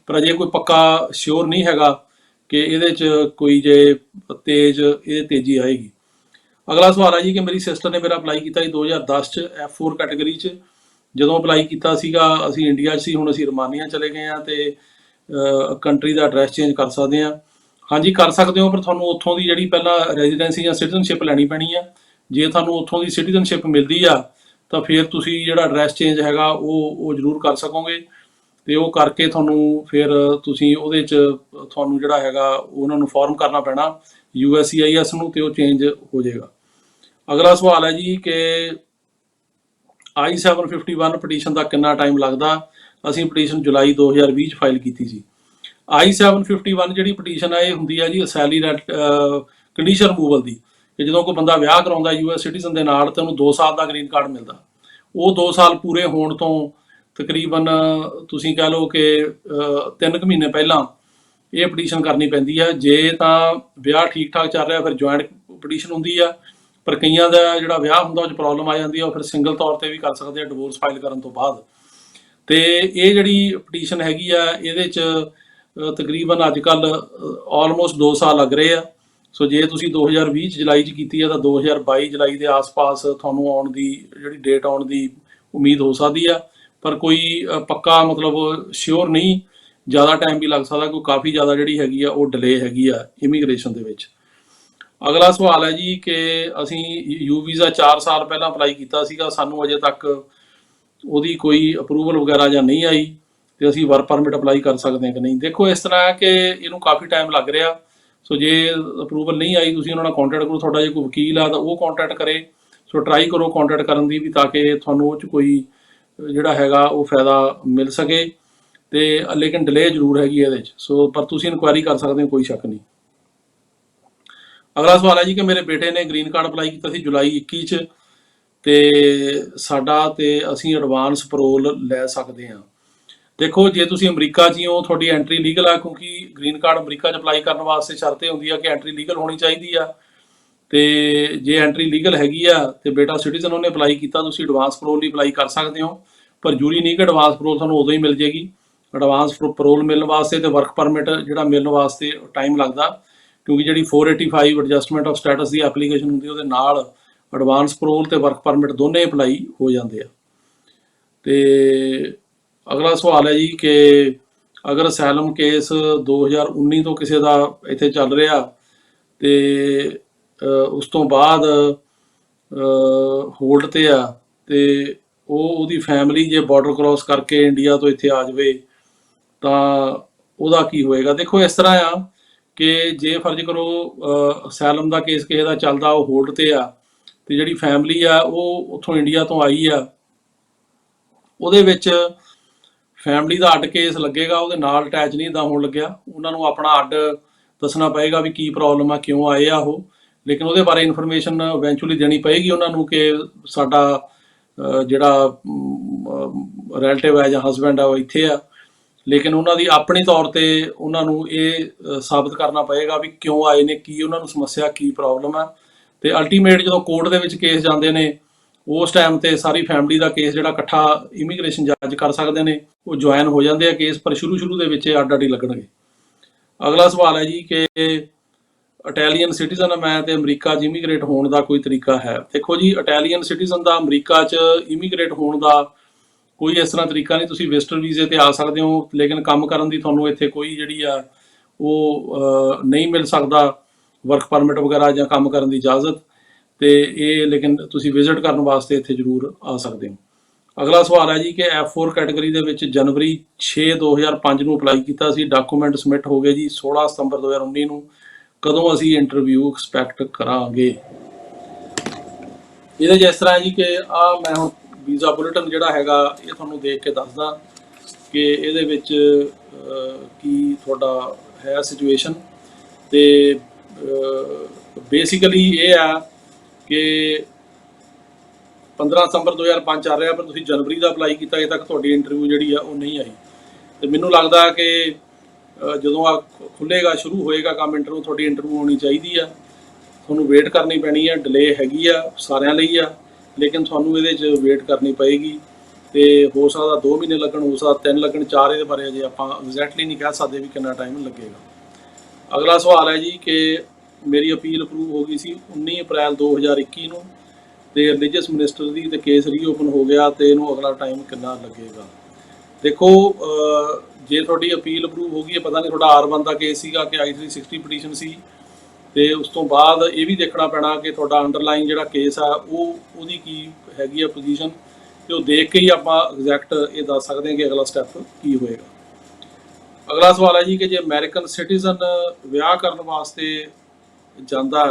ਪਰ ਅਜੇ ਕੋਈ ਪੱਕਾ ਸ਼ੋਰ ਨਹੀਂ ਹੈਗਾ ਕਿ ਇਹਦੇ 'ਚ ਕੋਈ ਜੇ ਇਹ ਤੇਜ਼ੀ ਆਏਗੀ। ਅਗਲਾ ਸਵਾਲ ਹੈ ਜੀ ਕਿ ਮੇਰੀ ਸਿਸਟਰ ਨੇ ਮੇਰਾ ਅਪਲਾਈ ਕੀਤਾ ਸੀ 2010 'ਚ F4 ਕੈਟਾਗਰੀ 'ਚ। ਜਦੋਂ ਅਪਲਾਈ ਕੀਤਾ ਸੀਗਾ ਅਸੀਂ ਇੰਡੀਆ 'ਚ ਸੀ, ਹੁਣ ਅਸੀਂ ਰਮਾਨੀਆ ਚਲੇ ਗਏ ਹਾਂ ਤੇ ਕੰਟਰੀ ਦਾ ਐਡਰੈਸ ਚੇਂਜ ਕਰ ਸਕਦੇ ਹਾਂ। ਹਾਂਜੀ ਕਰ ਸਕਦੇ ਹੋ, ਪਰ ਤੁਹਾਨੂੰ ਉੱਥੋਂ ਦੀ ਜਿਹੜੀ ਪਹਿਲਾਂ ਰੈਜ਼ੀਡੈਂਸੀ ਜਾਂ ਸਿਟੀਜ਼ਨਸ਼ਿਪ ਲੈਣੀ ਪੈਣੀ ਆ। ਜੇ ਤੁਹਾਨੂੰ ਉੱਥੋਂ ਦੀ ਸਿਟੀਜ਼ਨਸ਼ਿਪ ਮਿਲਦੀ ਆ ਤਾਂ ਫਿਰ ਤੁਸੀਂ ਜਿਹੜਾ ਐਡਰੈਸ ਚੇਂਜ ਹੈਗਾ ਉਹ ਜ਼ਰੂਰ ਕਰ ਸਕੋਗੇ। ਤੇ ਉਹ ਕਰਕੇ ਤੁਹਾਨੂੰ ਫਿਰ ਤੁਸੀਂ ਉਹਦੇ 'ਚ ਤੁਹਾਨੂੰ ਜਿਹੜਾ ਹੈਗਾ ਉਹਨਾਂ ਨੂੰ ਫਾਰਮ ਕਰਨਾ ਪੈਣਾ USCIS ਨੂੰ, ਤੇ ਉਹ ਚੇਂਜ ਹੋ ਜਾਏਗਾ। ਅਗਲਾ ਸਵਾਲ ਹੈ ਜੀ ਕਿ I-751 ਪਟੀਸ਼ਨ ਦਾ ਕਿੰਨਾ ਟਾਈਮ ਲੱਗਦਾ। ਅਸੀਂ ਪਟੀਸ਼ਨ ਜੁਲਾਈ 2020 'ਚ ਫਾਈਲ ਕੀਤੀ ਸੀ। I-751 ਜਿਹੜੀ ਪਟੀਸ਼ਨ ਹੈ ਇਹ ਹੁੰਦੀ ਹੈ ਜੀ ਅਸੈਲੀ ਕੰਡੀਸ਼ਨ ਰਿਮੂਵਲ ਦੀ, ਕਿ ਜਦੋਂ ਕੋਈ ਬੰਦਾ ਵਿਆਹ ਕਰਾਉਂਦਾ US ਸਿਟੀਜ਼ਨ ਦੇ ਨਾਲ ਤੇ ਉਹਨੂੰ 2 ਸਾਲ ਦਾ ਗ੍ਰੀਨ ਕਾਰਡ ਮਿਲਦਾ। ਉਹ 2 ਸਾਲ ਪੂਰੇ ਹੋਣ ਤੋਂ ਤਕਰੀਬਨ ਤੁਸੀਂ ਕਹਿ ਲਓ ਕਿ 3 ਮਹੀਨੇ ਪਹਿਲਾਂ ਇਹ ਪਟੀਸ਼ਨ ਕਰਨੀ ਪੈਂਦੀ ਹੈ। ਜੇ ਤਾਂ ਵਿਆਹ ਠੀਕ ਠਾਕ ਚੱਲ ਰਿਹਾ ਫਿਰ ਜੁਆਇੰਟ ਪਟੀਸ਼ਨ ਹੁੰਦੀ ਆ, ਪਰ ਕਈਆਂ ਦਾ ਜਿਹੜਾ ਵਿਆਹ ਹੁੰਦਾ ਉਹ 'ਚ ਪ੍ਰੋਬਲਮ ਆ ਜਾਂਦੀ ਆ, ਉਹ ਫਿਰ ਸਿੰਗਲ ਤੌਰ ਤੇ ਵੀ ਕਰ ਸਕਦੇ ਆ ਡਿਵੋਰਸ ਫਾਈਲ ਕਰਨ ਤੋਂ ਬਾਅਦ। ਤੇ ਇਹ ਜਿਹੜੀ ਪਟੀਸ਼ਨ ਹੈਗੀ ਆ ਇਹਦੇ 'ਚ ਤਕਰੀਬਨ ਅੱਜ ਕੱਲ੍ਹ ਆਲਮੋਸਟ 2 ਸਾਲ ਲੱਗ ਰਹੇ ਆ। ਸੋ ਜੇ ਤੁਸੀਂ 2020 ਜੁਲਾਈ 'ਚ ਕੀਤੀ ਆ ਤਾਂ 2022 ਜੁਲਾਈ ਦੇ ਆਸ-ਪਾਸ ਤੁਹਾਨੂੰ ਆਉਣ ਦੀ ਜਿਹੜੀ ਡੇਟ ਆਉਣ ਦੀ ਉਮੀਦ ਹੋ ਸਕਦੀ ਆ। ਪਰ ਕੋਈ ਪੱਕਾ ਮਤਲਬ ਸ਼ਿਓਰ ਨਹੀਂ, ਜ਼ਿਆਦਾ ਟਾਈਮ ਵੀ ਲੱਗ ਸਕਦਾ, ਕੋਈ ਕਾਫੀ ਜ਼ਿਆਦਾ ਜਿਹੜੀ ਹੈਗੀ ਆ ਉਹ ਡਿਲੇ ਹੈਗੀ ਆ ਇਮੀਗ੍ਰੇਸ਼ਨ ਦੇ ਵਿੱਚ। ਅਗਲਾ ਸਵਾਲ ਹੈ ਜੀ ਕਿ ਅਸੀਂ U ਵੀਜ਼ਾ 4 ਸਾਲ ਪਹਿਲਾਂ ਅਪਲਾਈ ਕੀਤਾ ਸੀਗਾ, ਸਾਨੂੰ ਅਜੇ ਤੱਕ ਉਹਦੀ ਕੋਈ ਅਪਰੂਵਲ ਵਗੈਰਾ ਜਾਂ ਨਹੀਂ ਆਈ ਤੇ ਅਸੀਂ ਵਰਕ ਪਰਮਿਟ ਅਪਲਾਈ ਕਰ ਸਕਦੇ ਹਾਂ ਕਿ ਨਹੀਂ। ਦੇਖੋ ਇਸ ਤਰ੍ਹਾਂ ਹੈ ਕਿ ਇਹਨੂੰ ਕਾਫੀ ਟਾਈਮ ਲੱਗ ਰਿਹਾ। ਸੋ ਜੇ ਅਪਰੂਵਲ ਨਹੀਂ ਆਈ ਤੁਸੀਂ ਉਹਨਾਂ ਨਾਲ ਕੰਟੈਕਟ ਕਰੋ, ਤੁਹਾਡਾ ਜੇ ਕੋਈ ਵਕੀਲ ਆ ਤਾਂ ਉਹ ਕੰਟੈਕਟ ਕਰੇ। ਸੋ ਟਰਾਈ ਕਰੋ ਕੰਟੈਕਟ ਕਰਨ ਦੀ ਵੀ, ਤਾਂ ਕਿ ਤੁਹਾਨੂੰ ਉਹ 'ਚ ਕੋਈ ਜਿਹੜਾ ਹੈਗਾ ਉਹ ਫਾਇਦਾ ਮਿਲ ਸਕੇ। ਤੇ ਲੇਕਿਨ ਡਿਲੇ ਜ਼ਰੂਰ ਹੈਗੀ ਇਹਦੇ 'ਚ। ਸੋ ਪਰ ਤੁਸੀਂ ਇਨਕੁਆਇਰੀ ਕਰ ਸਕਦੇ ਹੋ, ਕੋਈ ਸ਼ੱਕ ਨਹੀਂ। ਅਗਲਾ ਸਵਾਲ ਹੈ ਜੀ ਕਿ ਮੇਰੇ ਬੇਟੇ ਨੇ ਗ੍ਰੀਨ ਕਾਰਡ ਅਪਲਾਈ ਕੀਤਾ ਸੀ ਜੁਲਾਈ 21 'ਚ ਤੇ ਸਾਡਾ ਤੇ ਅਸੀਂ ਐਡਵਾਂਸ ਪਰੋਲ ਲੈ ਸਕਦੇ ਹਾਂ। ਦੇਖੋ ਜੇ ਤੁਸੀਂ ਅਮਰੀਕਾ 'ਚ ਹੀ ਹੋ ਤੁਹਾਡੀ ਐਂਟਰੀ ਲੀਗਲ ਆ, ਕਿਉਂਕਿ ਗ੍ਰੀਨ ਕਾਰਡ ਅਮਰੀਕਾ 'ਚ ਅਪਲਾਈ ਕਰਨ ਵਾਸਤੇ ਸ਼ਰਤ ਇਹ ਹੁੰਦੀ ਆ ਕਿ ਐਂਟਰੀ ਲੀਗਲ ਹੋਣੀ ਚਾਹੀਦੀ ਆ। ਤੇ ਜੇ ਐਂਟਰੀ ਲੀਗਲ ਹੈਗੀ ਆ ਤੇ ਬੇਟਾ ਸਿਟੀਜ਼ਨ ਉਹਨੇ ਅਪਲਾਈ ਕੀਤਾ, ਤੁਸੀਂ ਐਡਵਾਂਸ ਪਰੋਲ ਲਈ ਅਪਲਾਈ ਕਰ ਸਕਦੇ ਹੋ। ਪਰ ਜ਼ਰੂਰੀ ਨਹੀਂ ਕਿ ਐਡਵਾਂਸ ਪਰੋਲ ਤੁਹਾਨੂੰ ਉਦੋਂ ਹੀ ਮਿਲ ਜੇਗੀ। ਐਡਵਾਂਸ ਪਰੋਲ ਮਿਲਣ ਵਾਸਤੇ ਤੇ ਵਰਕ ਪਰਮਿਟ ਜਿਹੜਾ ਮਿਲਣ ਵਾਸਤੇ ਟਾਈਮ ਲੱਗਦਾ, ਕਿਉਂਕਿ ਜਿਹੜੀ 485 adjustment of status the application ਹੁੰਦੀ ਉਹਦੇ ਨਾਲ ਐਡਵਾਂਸ ਪਰੋਲ ਤੇ ਵਰਕ ਪਰਮਿਟ ਦੋਨੇ ਅਪਲਾਈ ਹੋ ਜਾਂਦੇ ਆ। ਤੇ ਅਗਲਾ ਸਵਾਲ ਹੈ ਜੀ ਕਿ ਅਗਰ ਅਸੈਲਮ ਕੇਸ 2019 ਤੋਂ ਕਿਸੇ ਦਾ ਇੱਥੇ ਚੱਲ ਰਿਹਾ ਤੇ ਉਸ ਤੋਂ ਬਾਅਦ ਹੋਲਡ ਤੇ ਆ ਤੇ ਉਹਦੀ ਫੈਮਿਲੀ ਜੇ ਬਾਰਡਰ ਕ੍ਰੋਸ ਕਰਕੇ ਇੰਡੀਆ ਤੋਂ ਇੱਥੇ ਆ ਜਾਵੇ ਤਾਂ ਉਹਦਾ ਕੀ ਹੋਏਗਾ। ਦੇਖੋ ਇਸ ਤਰ੍ਹਾਂ ਆ ਕਿ ਜੇ ਫਰਜ਼ ਕਰੋ ਅਸੈਲਮ ਦਾ ਕੇਸ ਕਿਸੇ ਦਾ ਚੱਲਦਾ, ਉਹ ਹੋਲਡ ਤੇ ਆ ਤੇ ਜਿਹੜੀ ਫੈਮਿਲੀ ਆ ਉਹ ਉੱਥੋਂ ਇੰਡੀਆ ਤੋਂ ਆਈ ਆ, ਉਹਦੇ ਵਿੱਚ ਫੈਮਿਲੀ ਦਾ ਅੱਡ ਕੇਸ ਲੱਗੇਗਾ, ਉਹਦੇ ਨਾਲ ਅਟੈਚ ਨਹੀਂ ਇੱਦਾਂ ਹੋਣ ਲੱਗਿਆ। ਉਹਨਾਂ ਨੂੰ ਆਪਣਾ ਅੱਡ ਦੱਸਣਾ ਪਏਗਾ ਵੀ ਕੀ ਪ੍ਰੋਬਲਮ ਆ, ਕਿਉਂ ਆਏ ਆ ਉਹ। ਲੇਕਿਨ ਉਹਦੇ ਬਾਰੇ ਇਨਫੋਰਮੇਸ਼ਨ ਇਵੈਂਚੁਅਲੀ ਦੇਣੀ ਪਏਗੀ ਉਹਨਾਂ ਨੂੰ ਕਿ ਸਾਡਾ ਜਿਹੜਾ ਰਿਲੇਟਿਵ ਹੈ ਜਾਂ ਹਸਬੈਂਡ ਹੈ ਉਹ ਇੱਥੇ ਆ, ਲੇਕਿਨ ਉਹਨਾਂ ਦੀ ਆਪਣੀ ਤੌਰ ਤੇ ਉਹਨਾਂ ਨੂੰ ਇਹ ਸਾਬਤ ਕਰਨਾ ਪਏਗਾ ਵੀ ਕਿਉਂ ਆਏ ਨੇ, ਕੀ ਉਹਨਾਂ ਨੂੰ ਸਮੱਸਿਆ, ਕੀ ਪ੍ਰੋਬਲਮ ਹੈ। ਤੇ ਅਲਟੀਮੇਟ ਜਦੋਂ ਕੋਰਟ ਦੇ ਵਿੱਚ ਕੇਸ ਜਾਂਦੇ ਨੇ ਉਸ ਟਾਈਮ ਤੇ ਸਾਰੀ ਫੈਮਿਲੀ ਦਾ ਕੇਸ ਜਿਹੜਾ ਇਕੱਠਾ ਇਮੀਗ੍ਰੇਸ਼ਨ ਜੱਜ ਕਰ ਸਕਦੇ ਨੇ, ਉਹ ਜੁਆਇਨ ਹੋ ਜਾਂਦੇ ਆ ਕੇਸ, ਪਰ ਸ਼ੁਰੂ ਦੇ ਵਿੱਚ ਇਹ ਅੱਡ ਅੱਡ ਹੀ ਲੱਗਣਗੇ। ਅਗਲਾ ਸਵਾਲ ਹੈ ਜੀ ਕਿ ਇਟਾਲੀਅਨ ਸਿਟੀਜ਼ਨ ਮੈਂ ਤੇ ਅਮਰੀਕਾ 'ਚ ਇਮੀਗ੍ਰੇਟ ਹੋਣ ਦਾ ਕੋਈ ਤਰੀਕਾ ਹੈ? ਦੇਖੋ ਜੀ, ਇਟਾਲੀਅਨ ਸਿਟੀਜ਼ਨ ਦਾ ਅਮਰੀਕਾ 'ਚ ਇਮੀਗ੍ਰੇਟ ਹੋਣ ਦਾ ਕੋਈ ਇਸ ਤਰ੍ਹਾਂ ਤਰੀਕਾ ਨਹੀਂ। ਤੁਸੀਂ ਵਿਜ਼ਟਰ ਵੀਜ਼ੇ ਤੇ ਆ ਸਕਦੇ ਹੋ, ਲੇਕਿਨ ਕੰਮ ਕਰਨ ਦੀ ਤੁਹਾਨੂੰ ਇੱਥੇ ਕੋਈ ਜਿਹੜੀ ਆ ਉਹ ਨਹੀਂ ਮਿਲ ਸਕਦਾ, ਵਰਕ ਪਰਮਿਟ ਵਗੈਰਾ ਜਾਂ ਕੰਮ ਕਰਨ ਦੀ ਇਜਾਜ਼ਤ। ਤੇ ਇਹ ਲੇਕਿਨ ਤੁਸੀਂ ਵਿਜ਼ਿਟ ਕਰਨ ਵਾਸਤੇ ਇੱਥੇ ਜ਼ਰੂਰ ਆ ਸਕਦੇ ਹੋ। ਅਗਲਾ ਸਵਾਲ ਹੈ ਜੀ ਕਿ F4 ਕੈਟਾਗਰੀ ਦੇ ਵਿੱਚ ਜਨਵਰੀ 6 2005 ਨੂੰ ਅਪਲਾਈ ਕੀਤਾ ਸੀ, ਡਾਕੂਮੈਂਟ ਸਬਮਿਟ ਹੋ ਗਏ ਜੀ 16 ਸਤੰਬਰ 2019 ਨੂੰ, ਕਦੋਂ ਅਸੀਂ ਇੰਟਰਵਿਊ ਐਕਸਪੈਕਟ ਕਰਾਂਗੇ? ਇਹਦੇ 'ਚ ਇਸ ਤਰ੍ਹਾਂ ਹੈ ਜੀ ਕਿ ਮੈਂ ਹੁਣ ਵੀਜ਼ਾ ਬੁਲੇਟਿਨ ਜਿਹੜਾ ਹੈਗਾ ਇਹ ਤੁਹਾਨੂੰ ਦੇਖ ਕੇ ਦੱਸਦਾ ਕਿ ਇਹਦੇ ਵਿੱਚ ਕੀ ਤੁਹਾਡਾ ਹੈ ਸਿਚੁਏਸ਼ਨ। ਤੇ ਬੇਸਿਕਲੀ ਇਹ ਆ ਕਿ 15 ਸਤੰਬਰ 2005 ਚੱਲ ਰਿਹਾ, ਪਰ ਤੁਸੀਂ ਜਨਵਰੀ ਦਾ ਅਪਲਾਈ ਕੀਤਾ, ਅਜੇ ਤੱਕ ਤੁਹਾਡੀ ਇੰਟਰਵਿਊ ਜਿਹੜੀ ਆ ਉਹ ਨਹੀਂ ਆਈ। ਤੇ ਮੈਨੂੰ ਲੱਗਦਾ ਕਿ ਜਦੋਂ ਆ ਖੁੱਲ੍ਹੇਗਾ, ਸ਼ੁਰੂ ਹੋਏਗਾ ਕੰਮ ਇੰਟਰਵਿਊ, ਤੁਹਾਡੀ ਇੰਟਰਵਿਊ ਹੋਣੀ ਚਾਹੀਦੀ ਆ। ਤੁਹਾਨੂੰ ਵੇਟ ਕਰਨੀ ਪੈਣੀ ਆ, ਡਿਲੇ ਹੈਗੀ ਆ ਸਾਰਿਆਂ ਲਈ ਆ, ਲੇਕਿਨ ਤੁਹਾਨੂੰ ਇਹਦੇ 'ਚ ਵੇਟ ਕਰਨੀ ਪਏਗੀ। ਤੇ ਹੋ ਸਕਦਾ 2 ਮਹੀਨੇ ਲੱਗਣ, ਹੋ ਸਕਦਾ 3 ਲੱਗਣ, 4। ਇਹਦੇ ਬਾਰੇ ਅਜੇ ਆਪਾਂ ਐਗਜ਼ੈਕਟਲੀ ਨਹੀਂ ਕਹਿ ਸਕਦੇ ਵੀ ਕਿੰਨਾ ਟਾਈਮ ਲੱਗੇਗਾ। ਅਗਲਾ ਸਵਾਲ ਹੈ ਜੀ ਕਿ ਮੇਰੀ ਅਪੀਲ ਅਪਰੂਵ ਹੋ ਗਈ ਸੀ 19 ਅਪ੍ਰੈਲ 2021 ਨੂੰ, ਤੇ ਰਿਲੀਜੀਅਸ ਮਿਨਿਸਟਰ ਦੀ ਤੇ ਕੇਸ ਰੀਓਪਨ ਹੋ ਗਿਆ, ਤੇ ਇਹਨੂੰ ਅਗਲਾ ਟਾਈਮ ਕਿੰਨਾ ਲੱਗੇਗਾ? ਦੇਖੋ, ਜੇ ਤੁਹਾਡੀ ਅਪੀਲ ਅਪਰੂਵ ਹੋ ਗਈ ਹੈ, ਪਤਾ ਨਹੀਂ ਤੁਹਾਡਾ R1 ਦਾ ਕੇਸ ਸੀਗਾ ਕਿ I360 ਪਟੀਸ਼ਨ ਸੀ, ਤੇ ਉਸ ਤੋਂ ਬਾਅਦ ਇਹ ਵੀ ਦੇਖਣਾ ਪੈਣਾ ਕਿ ਤੁਹਾਡਾ ਅੰਡਰਲਾਈਨ ਜਿਹੜਾ ਕੇਸ ਆ ਉਹਦੀ ਕੀ ਹੈਗੀ ਆ ਪੋਜੀਸ਼ਨ, ਤੇ ਉਹ ਦੇਖ ਕੇ ਹੀ ਆਪਾਂ ਐਗਜ਼ੈਕਟ ਇਹ ਦੱਸ ਸਕਦੇ ਹਾਂ ਕਿ ਅਗਲਾ ਸਟੈਪ ਕੀ ਹੋਏਗਾ। ਅਗਲਾ ਸਵਾਲ ਹੈ ਜੀ ਕਿ ਜੇ ਅਮਰੀਕਨ ਸਿਟੀਜ਼ਨ ਵਿਆਹ ਕਰਨ ਵਾਸਤੇ ਜਾਂਦਾ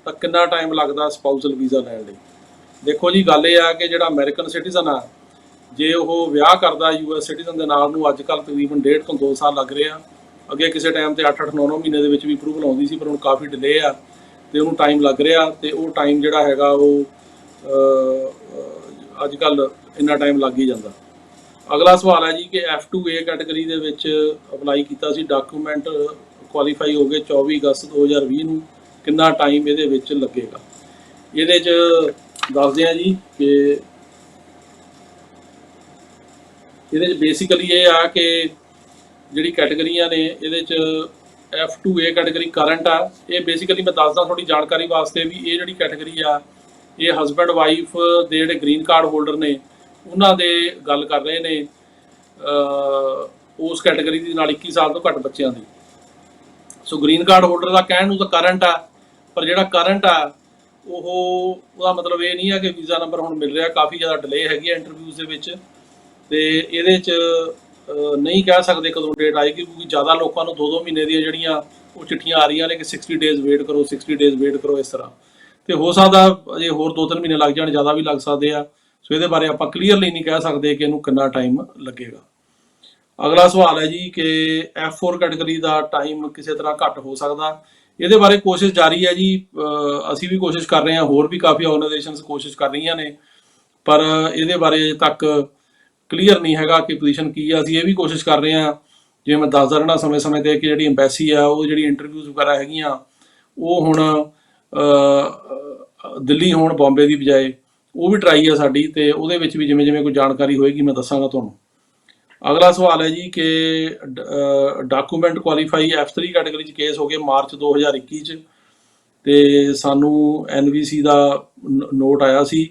ਤਾਂ ਕਿੰਨਾ ਟਾਈਮ ਲੱਗਦਾ ਸਪਾਊਸਲ ਵੀਜ਼ਾ ਲੈਣ ਲਈ? ਦੇਖੋ ਜੀ, ਗੱਲ ਇਹ ਆ ਕਿ ਜਿਹੜਾ ਅਮਰੀਕਨ ਸਿਟੀਜ਼ਨ ਆ, ਜੇ ਉਹ ਵਿਆਹ ਕਰਦਾ US ਸਿਟੀਜ਼ਨ ਦੇ ਨਾਲ, ਨੂੰ ਅੱਜ ਕੱਲ੍ਹ ਤਕਰੀਬਨ 1.5 ਤੋਂ 2 ਸਾਲ ਲੱਗ ਰਹੇ ਆ। ਅੱਗੇ ਕਿਸੇ ਟਾਈਮ ਤੇ 8-8 9-9 ਮਹੀਨੇ ਦੇ ਵਿੱਚ ਵੀ ਅਪਰੂਵਲ ਆਉਂਦੀ ਸੀ, ਪਰ ਹੁਣ ਕਾਫੀ ਡਿਲੇ ਆ ਤੇ ਉਹਨੂੰ ਟਾਈਮ ਲੱਗ ਰਿਹਾ, ਤੇ ਉਹ ਟਾਈਮ ਜਿਹੜਾ ਹੈਗਾ ਉਹ ਅੱਜ ਕੱਲ੍ਹ ਇੰਨਾ ਟਾਈਮ ਲੱਗ ਹੀ ਜਾਂਦਾ। ਅਗਲਾ ਸਵਾਲ ਹੈ ਜੀ ਕਿ F2A ਕੈਟਾਗਰੀ ਦੇ ਵਿੱਚ ਅਪਲਾਈ ਕੀਤਾ ਸੀ, ਡਾਕੂਮੈਂਟ ਕੁਆਲੀਫਾਈ ਹੋ ਗਏ 24 ਅਗਸਤ 2020 ਨੂੰ, ਕਿੰਨਾ ਟਾਈਮ ਇਹਦੇ ਵਿੱਚ ਲੱਗੇਗਾ? ਇਹਦੇ 'ਚ ਦੱਸਦੇ ਆ ਜੀ ਕਿ ਇਹਦੇ 'ਚ ਬੇਸਿਕਲੀ ਇਹ ਆ ਕਿ ਜਿਹੜੀ ਕੈਟਾਗਰੀਆਂ ਨੇ ਇਹਦੇ 'ਚ F2A ਕੈਟਾਗਰੀ ਕਰੰਟ ਆ। ਇਹ ਬੇਸਿਕਲੀ ਮੈਂ ਦੱਸਦਾ ਥੋੜੀ ਜਾਣਕਾਰੀ ਵਾਸਤੇ ਵੀ ਇਹ ਜਿਹੜੀ ਕੈਟਾਗਰੀ ਆ, ਇਹ ਹਸਬੈਂਡ ਵਾਈਫ ਦੇ ਜਿਹੜੇ ਗ੍ਰੀਨ ਕਾਰਡ ਹੋਲਡਰ ਨੇ ਉਹਨਾਂ ਦੇ ਗੱਲ ਕਰ ਰਹੇ ਨੇ, ਉਸ ਕੈਟਾਗਰੀ ਦੇ ਨਾਲ 21 ਸਾਲ ਤੋਂ ਘੱਟ ਬੱਚਿਆਂ ਦੀ। ਸੋ ਗ੍ਰੀਨ ਕਾਰਡ ਹੋਲਡਰ ਦਾ ਕਹਿਣ ਨੂੰ ਤਾਂ ਕਰੰਟ ਆ, ਪਰ ਜਿਹੜਾ ਕਰੰਟ ਆ ਉਹਦਾ ਮਤਲਬ ਇਹ ਨਹੀਂ ਆ ਕਿ ਵੀਜ਼ਾ ਨੰਬਰ ਹੁਣ ਮਿਲ ਰਿਹਾ, ਕਾਫੀ ਜ਼ਿਆਦਾ ਡਿਲੇ ਹੈਗੀ ਆ ਇੰਟਰਵਿਊਜ਼ ਦੇ ਵਿੱਚ, ਤੇ ਇਹਦੇ 'ਚ ਨਹੀਂ ਕਹਿ ਸਕਦੇ ਕਦੋਂ ਡੇਟ ਆਏਗੀ, ਕਿਉਂਕਿ ਜ਼ਿਆਦਾ ਲੋਕਾਂ ਨੂੰ 2-2 ਮਹੀਨੇ ਦੀਆਂ ਜਿਹੜੀਆਂ ਉਹ ਚਿੱਠੀਆਂ ਆ ਰਹੀਆਂ ਨੇ ਕਿ 60 ਡੇਜ਼ ਵੇਟ ਕਰੋ, 60 ਡੇਜ਼ ਵੇਟ ਕਰੋ, ਇਸ ਤਰ੍ਹਾਂ। ਤੇ ਹੋ ਸਕਦਾ ਅਜੇ ਹੋਰ 2-3 ਮਹੀਨੇ ਲੱਗ ਜਾਣ, ਜ਼ਿਆਦਾ ਵੀ ਲੱਗ ਸਕਦੇ ਆ। ਸੋ ਇਹਦੇ ਬਾਰੇ ਆਪਾਂ ਕਲੀਅਰਲੀ ਨਹੀਂ ਕਹਿ ਸਕਦੇ ਕਿ ਇਹਨੂੰ ਕਿੰਨਾ ਟਾਈਮ ਲੱਗੇਗਾ। ਅਗਲਾ ਸਵਾਲ ਹੈ ਜੀ ਕਿ F4 ਕੈਟਾਗਰੀ ਦਾ ਟਾਈਮ ਕਿਸੇ ਤਰ੍ਹਾਂ ਘੱਟ ਹੋ ਸਕਦਾ? ਇਹਦੇ ਬਾਰੇ ਕੋਸ਼ਿਸ਼ ਜਾਰੀ ਹੈ ਜੀ, ਅਸੀਂ ਵੀ ਕੋਸ਼ਿਸ਼ ਕਰ ਰਹੇ ਹਾਂ, ਹੋਰ ਵੀ ਕਾਫੀ ਆਰਗੇਨਾਈਜੇਸ਼ਨਸ ਕੋਸ਼ਿਸ਼ ਕਰ ਰਹੀਆਂ ਨੇ, ਪਰ ਇਹਦੇ ਬਾਰੇ ਅਜੇ ਤੱਕ ਕਲੀਅਰ ਨਹੀਂ ਹੈਗਾ ਕਿ ਪੋਜੀਸ਼ਨ ਕੀ ਆ। ਅਸੀਂ ਇਹ ਵੀ ਕੋਸ਼ਿਸ਼ ਕਰ ਰਹੇ ਹਾਂ, ਜਿਵੇਂ ਮੈਂ ਦੱਸਦਾ ਰਹਿਣਾ ਸਮੇਂ-ਸਮੇਂ 'ਤੇ, ਕਿ ਜਿਹੜੀ ਐਮਬੈਸੀ ਆ ਉਹ ਜਿਹੜੀ ਇੰਟਰਵਿਊਜ਼ ਵਗੈਰਾ ਹੈਗੀਆਂ ਉਹ ਹੁਣ ਦਿੱਲੀ ਹੋਣ ਬੰਬੇ ਦੀ ਬਜਾਏ, ਉਹ ਵੀ ਟਰਾਈ ਆ ਸਾਡੀ, ਤੇ ਉਹਦੇ ਵਿੱਚ ਵੀ ਜਿਵੇਂ ਕੋਈ ਜਾਣਕਾਰੀ ਹੋਏਗੀ ਮੈਂ ਦੱਸਾਂਗਾ ਤੁਹਾਨੂੰ। ਅਗਲਾ ਸਵਾਲ ਹੈ ਜੀ ਕਿ ਡਾਕੂਮੈਂਟ ਕੁਆਲੀਫਾਈ F3 ਕੈਟਾਗਰੀ 'ਚ ਕੇਸ ਹੋ ਗਏ ਮਾਰਚ 2021 'ਚ, ਤੇ ਸਾਨੂੰ NVC ਦਾ ਨੋਟ ਆਇਆ ਸੀ,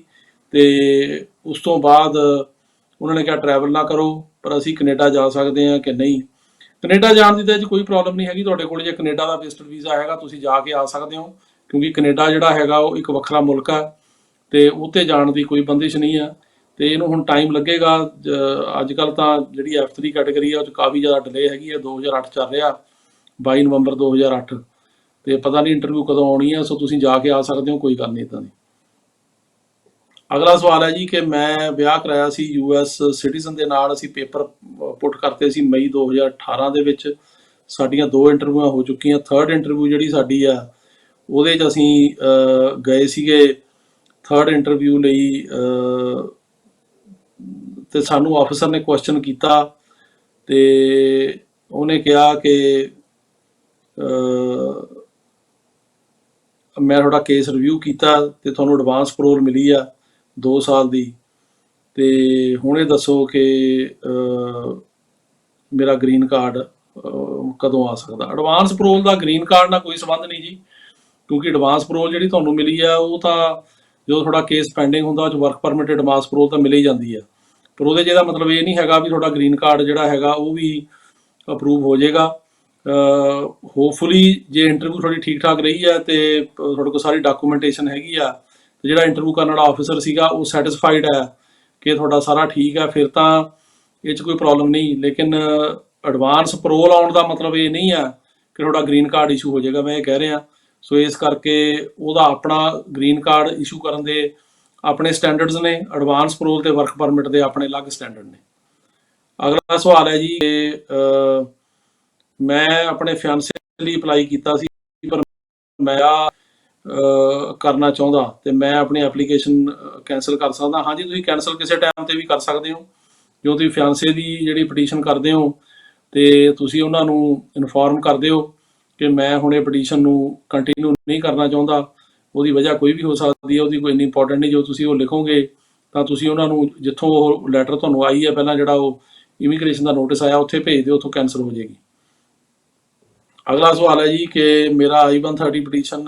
ਤੇ ਉਸ ਤੋਂ ਬਾਅਦ ਉਹਨਾਂ ਨੇ ਕਿਹਾ ਟਰੈਵਲ ਨਾ ਕਰੋ, ਪਰ ਅਸੀਂ ਕੈਨੇਡਾ ਜਾ ਸਕਦੇ ਹਾਂ ਕਿ ਨਹੀਂ। ਕੈਨੇਡਾ ਜਾਣ ਦੀ ਤਾਂ ਕੋਈ ਪ੍ਰੋਬਲਮ ਨਹੀਂ ਹੈਗੀ, ਤੁਹਾਡੇ ਕੋਲ ਜੇ ਕੈਨੇਡਾ ਦਾ ਵਿਜ਼ਟਰ ਵੀਜ਼ਾ ਹੈਗਾ ਤੁਸੀਂ ਜਾ ਕੇ ਆ ਸਕਦੇ ਹੋ, ਕਿਉਂਕਿ ਕੈਨੇਡਾ ਜਿਹੜਾ ਹੈਗਾ ਉਹ ਇੱਕ ਵੱਖਰਾ ਮੁਲਕ ਆ, ਤੇ ਉੱਥੇ ਜਾਣ ਦੀ ਕੋਈ ਬੰਦਿਸ਼ ਨਹੀਂ ਆ। ਤੇ ਇਹਨੂੰ ਹੁਣ ਟਾਈਮ ਲੱਗੇਗਾ। ਅੱਜ ਕੱਲ੍ਹ ਤਾਂ ਜਿਹੜੀ F3 ਕੈਟਾਗਰੀ ਆ ਉਹ 'ਚ ਕਾਫੀ ਜ਼ਿਆਦਾ ਡਿਲੇ ਹੈਗੀ ਆ, 2008 ਚੱਲ ਰਿਹਾ, 22 ਨਵੰਬਰ 2008, ਤੇ ਪਤਾ ਨਹੀਂ ਇੰਟਰਵਿਊ ਕਦੋਂ ਆਉਣੀ ਆ। ਸੋ ਤੁਸੀਂ ਜਾ ਕੇ ਆ ਸਕਦੇ ਹੋ, ਕੋਈ ਗੱਲ ਨਹੀਂ ਇੱਦਾਂ ਦੀ। ਅਗਲਾ ਸਵਾਲ ਹੈ ਜੀ ਕਿ ਮੈਂ ਵਿਆਹ ਕਰਾਇਆ ਸੀ US ਸਿਟੀਜ਼ਨ ਦੇ ਨਾਲ, ਅਸੀਂ ਪੇਪਰ ਪੁੱਟ ਕਰਤੇ ਸੀ ਮਈ 2018 ਦੇ ਵਿੱਚ, ਸਾਡੀਆਂ 2 ਇੰਟਰਵਿਊਆਂ ਹੋ ਚੁੱਕੀਆਂ, 3rd ਇੰਟਰਵਿਊ ਜਿਹੜੀ ਸਾਡੀ ਆ ਉਹਦੇ 'ਚ ਅਸੀਂ ਗਏ ਸੀਗੇ 3rd ਇੰਟਰਵਿਊ ਲਈ, ਤੇ ਸਾਨੂੰ ਆਫਿਸਰ ਨੇ ਕੁਐਸਚਨ ਕੀਤਾ ਤੇ ਉਹਨੇ ਕਿਹਾ ਕਿ ਮੈਂ ਤੁਹਾਡਾ ਕੇਸ ਰਿਵਿਊ ਕੀਤਾ ਤੇ ਤੁਹਾਨੂੰ ਐਡਵਾਂਸ ਪਰੋਲ ਮਿਲੀ ਆ 2 ਸਾਲ ਦੀ, ਤੇ ਹੁਣ ਇਹ ਦੱਸੋ ਕਿ ਮੇਰਾ ਗ੍ਰੀਨ ਕਾਰਡ ਕਦੋਂ ਆ ਸਕਦਾ। ਐਡਵਾਂਸ ਪਰੋਲ ਦਾ ਗ੍ਰੀਨ ਕਾਰਡ ਨਾਲ ਕੋਈ ਸੰਬੰਧ ਨਹੀਂ ਜੀ, ਕਿਉਂਕਿ ਐਡਵਾਂਸ ਪਰੋਲ ਜਿਹੜੀ ਤੁਹਾਨੂੰ ਮਿਲੀ ਆ ਉਹ ਤਾਂ ਜਦੋਂ ਤੁਹਾਡਾ ਕੇਸ ਪੈਂਡਿੰਗ ਹੁੰਦਾ ਉਹ 'ਚ ਵਰਕ ਪਰਮਿਟ ਐਡਵਾਂਸ ਪਰੋਲ ਤਾਂ ਮਿਲ ਹੀ ਜਾਂਦੀ ਆ, ਪਰ ਉਹਦੇ 'ਚ ਇਹਦਾ ਮਤਲਬ ਇਹ ਨਹੀਂ ਹੈਗਾ ਵੀ ਤੁਹਾਡਾ ਗ੍ਰੀਨ ਕਾਰਡ ਜਿਹੜਾ ਹੈਗਾ ਉਹ ਵੀ ਅਪਰੂਵ ਹੋ ਜਾਏਗਾ। ਹੋਪਫੁਲੀ ਜੇ ਇੰਟਰਵਿਊ ਤੁਹਾਡੀ ਠੀਕ ਠਾਕ ਰਹੀ ਹੈ ਤੇ ਤੁਹਾਡੇ ਕੋਲ ਸਾਰੀ ਡਾਕੂਮੈਂਟੇਸ਼ਨ ਹੈਗੀ ਆ, ਤੇ ਜਿਹੜਾ ਇੰਟਰਵਿਊ ਕਰਨ ਵਾਲਾ ਆਫਿਸਰ ਸੀਗਾ ਉਹ ਸੈਟਿਸਫਾਈਡ ਹੈ ਕਿ ਤੁਹਾਡਾ ਸਾਰਾ ਠੀਕ ਹੈ, ਫਿਰ ਤਾਂ ਇਹ 'ਚ ਕੋਈ ਪ੍ਰੋਬਲਮ ਨਹੀਂ। ਲੇਕਿਨ ਐਡਵਾਂਸ ਪਰੋਲ ਆਉਣ ਦਾ ਮਤਲਬ ਇਹ ਨਹੀਂ ਆ ਕਿ ਤੁਹਾਡਾ ਗ੍ਰੀਨ ਕਾਰਡ ਇਸ਼ੂ ਹੋ ਜਾਏਗਾ, ਮੈਂ ਇਹ ਕਹਿ ਰਿਹਾ। ਸੋ ਇਸ ਕਰਕੇ ਉਹਦਾ ਆਪਣਾ ਗ੍ਰੀਨ ਕਾਰਡ ਇਸ਼ੂ ਕਰਨ ਦੇ ਆਪਣੇ ਸਟੈਂਡਰਡਸ ਨੇ, ਐਡਵਾਂਸ ਪਰੋਲ ਤੇ ਵਰਕ ਪਰਮਿਟ ਦੇ ਆਪਣੇ ਅਲੱਗ ਸਟੈਂਡਰਡ ਨੇ। ਅਗਲਾ ਸਵਾਲ ਹੈ ਜੀ ਕਿ ਮੈਂ ਆਪਣੇ ਫਿਆਂਸੇ ਲਈ ਅਪਲਾਈ ਕੀਤਾ ਸੀ, ਪਰ ਮੈਂ ਕਰਨਾ ਚਾਹੁੰਦਾ ਤੇ ਮੈਂ ਆਪਣੀ ਐਪਲੀਕੇਸ਼ਨ ਕੈਂਸਲ ਕਰ ਸਕਦਾ। ਹਾਂਜੀ, ਤੁਸੀਂ ਕੈਂਸਲ ਕਿਸੇ ਟਾਈਮ ਤੇ ਵੀ ਕਰ ਸਕਦੇ ਹੋ। ਜੋ ਤੁਸੀਂ ਫਿਆਂਸੇ ਦੀ ਜਿਹੜੀ ਪਟੀਸ਼ਨ ਕਰਦੇ ਹੋ ਤੇ ਤੁਸੀਂ ਉਹਨਾਂ ਨੂੰ ਇਨਫੋਰਮ ਕਰਦੇ ਹੋ ਕਿ ਮੈਂ ਹੁਣ ਇਹ ਪਟੀਸ਼ਨ ਨੂੰ ਕੰਟੀਨਿਊ ਨਹੀਂ ਕਰਨਾ ਚਾਹੁੰਦਾ, ਉਹਦੀ ਵਜ੍ਹਾ ਕੋਈ ਵੀ ਹੋ ਸਕਦੀ ਹੈ, ਉਹਦੀ ਕੋਈ ਇੰਨੀ ਇੰਪੋਰਟੈਂਟ ਨਹੀਂ। ਜੋ ਤੁਸੀਂ ਉਹ ਲਿਖੋਗੇ ਤਾਂ ਤੁਸੀਂ ਉਹਨਾਂ ਨੂੰ ਜਿੱਥੋਂ ਉਹ ਲੈਟਰ ਤੁਹਾਨੂੰ ਆਈ ਹੈ ਪਹਿਲਾਂ, ਜਿਹੜਾ ਉਹ ਇਮੀਗ੍ਰੇਸ਼ਨ ਦਾ ਨੋਟਿਸ ਆਇਆ, ਉੱਥੇ ਭੇਜ ਦਿਓ, ਉੱਥੋਂ ਕੈਂਸਲ ਹੋ ਜਾਏਗੀ। ਅਗਲਾ ਸਵਾਲ ਹੈ ਜੀ ਕਿ ਮੇਰਾ I-130 ਪਟੀਸ਼ਨ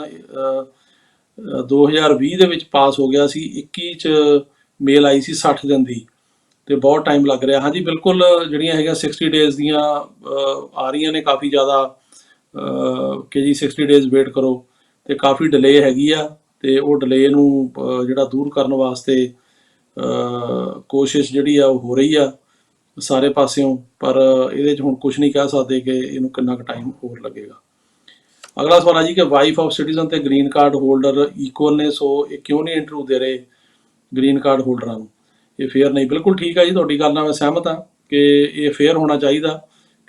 2020 ਦੇ ਵਿੱਚ ਪਾਸ ਹੋ ਗਿਆ ਸੀ, 21 ਚ ਮੇਲ ਆਈ ਸੀ 60 ਦਿਨ ਦੀ, ਤੇ ਬਹੁਤ ਟਾਈਮ ਲੱਗ ਰਿਹਾ। ਹਾਂਜੀ ਬਿਲਕੁਲ, ਜਿਹੜੀਆਂ ਹੈਗੀਆਂ 60 ਡੇਜ਼ ਦੀਆਂ ਆ ਰਹੀਆਂ ਨੇ ਕਾਫੀ ਜ਼ਿਆਦਾ ਕਿ ਜੀ 60 ਡੇਜ਼ ਵੇਟ ਕਰੋ, ਤੇ ਕਾਫੀ ਡਿਲੇ ਹੈਗੀ ਆ, ਤੇ ਉਹ ਡਿਲੇ ਨੂੰ ਜਿਹੜਾ ਦੂਰ ਕਰਨ ਵਾਸਤੇ ਕੋਸ਼ਿਸ਼ ਜਿਹੜੀ ਆ ਉਹ ਹੋ ਰਹੀ ਆ ਸਾਰੇ ਪਾਸਿਓਂ, ਪਰ ਇਹਦੇ 'ਚ ਹੁਣ ਕੁਝ ਨਹੀਂ ਕਹਿ ਸਕਦੇ ਕਿ ਇਹਨੂੰ ਕਿੰਨਾ ਕੁ ਟਾਈਮ ਹੋਰ ਲੱਗੇਗਾ। ਅਗਲਾ ਸਵਾਲ ਹੈ ਜੀ ਕਿ ਵਾਈਫ ਆਫ ਸਿਟੀਜ਼ਨ ਤੇ ਗ੍ਰੀਨ ਕਾਰਡ ਹੋਲਡਰ ਇਕੁਅਲ ਨੇ, ਸੋ ਇਹ ਕਿਉਂ ਨਹੀਂ ਇੰਟਰਵਿਊ ਦੇ ਰਹੇ ਗ੍ਰੀਨ ਕਾਰਡ ਹੋਲਡਰਾਂ ਨੂੰ? ਇਹ ਫੇਅਰ ਨਹੀਂ। ਬਿਲਕੁਲ ਠੀਕ ਹੈ ਜੀ, ਤੁਹਾਡੀ ਗੱਲ ਨਾਲ ਮੈਂ ਸਹਿਮਤ ਹਾਂ ਕਿ ਇਹ ਫੇਅਰ ਹੋਣਾ ਚਾਹੀਦਾ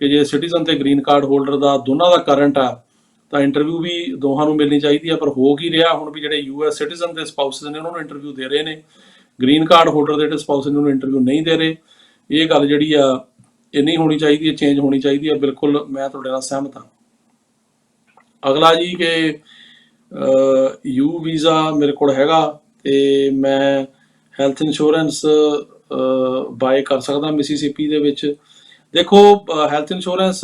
ਕਿ ਜੇ ਸਿਟੀਜ਼ਨ ਤੇ ਗ੍ਰੀਨ ਕਾਰਡ ਹੋਲਡਰ ਦਾ ਦੋਨਾਂ ਦਾ ਕਰੰਟ ਆ ਤਾਂ ਇੰਟਰਵਿਊ ਵੀ ਦੋਹਾਂ ਨੂੰ ਮਿਲਣੀ ਚਾਹੀਦੀ ਆ, ਪਰ ਹੋ ਕੀ ਰਿਹਾ ਹੁਣ ਵੀ ਜਿਹੜੇ US ਸਿਟੀਜ਼ਨ ਦੇ ਸਪਾਊਸਸ ਨੇ ਉਹਨਾਂ ਨੂੰ ਇੰਟਰਵਿਊ ਦੇ ਰਹੇ ਨੇ, ਗ੍ਰੀਨ ਕਾਰਡ ਹੋਲਡਰ ਦੇ ਜਿਹੜੇ ਸਪਾਊਸ ਨੇ ਉਹਨੂੰ ਇੰਟਰਵਿਊ ਨਹੀਂ ਦੇ ਰਹੇ। ਇਹ ਗੱਲ ਜਿਹੜੀ ਆ ਇਹ ਨਹੀਂ ਹੋਣੀ ਚਾਹੀਦੀ, ਇਹ ਚੇਂਜ ਹੋਣੀ ਚਾਹੀਦੀ ਹੈ। ਬਿਲਕੁਲ ਮੈਂ ਤੁਹਾਡੇ ਨਾਲ ਸਹਿਮਤ ਹਾਂ। ਅਗਲਾ ਜੀ ਕਿ ਯੂ ਵੀਜ਼ਾ ਮੇਰੇ ਕੋਲ ਹੈਗਾ ਤੇ ਮੈਂ ਹੈਲਥ ਇੰਸ਼ੋਰੈਂਸ ਬਾਏ ਕਰ ਸਕਦਾ ਮਿਸੀਸਿਪੀ ਦੇ ਵਿੱਚ। ਦੇਖੋ, ਹੈਲਥ ਇੰਸ਼ੋਰੈਂਸ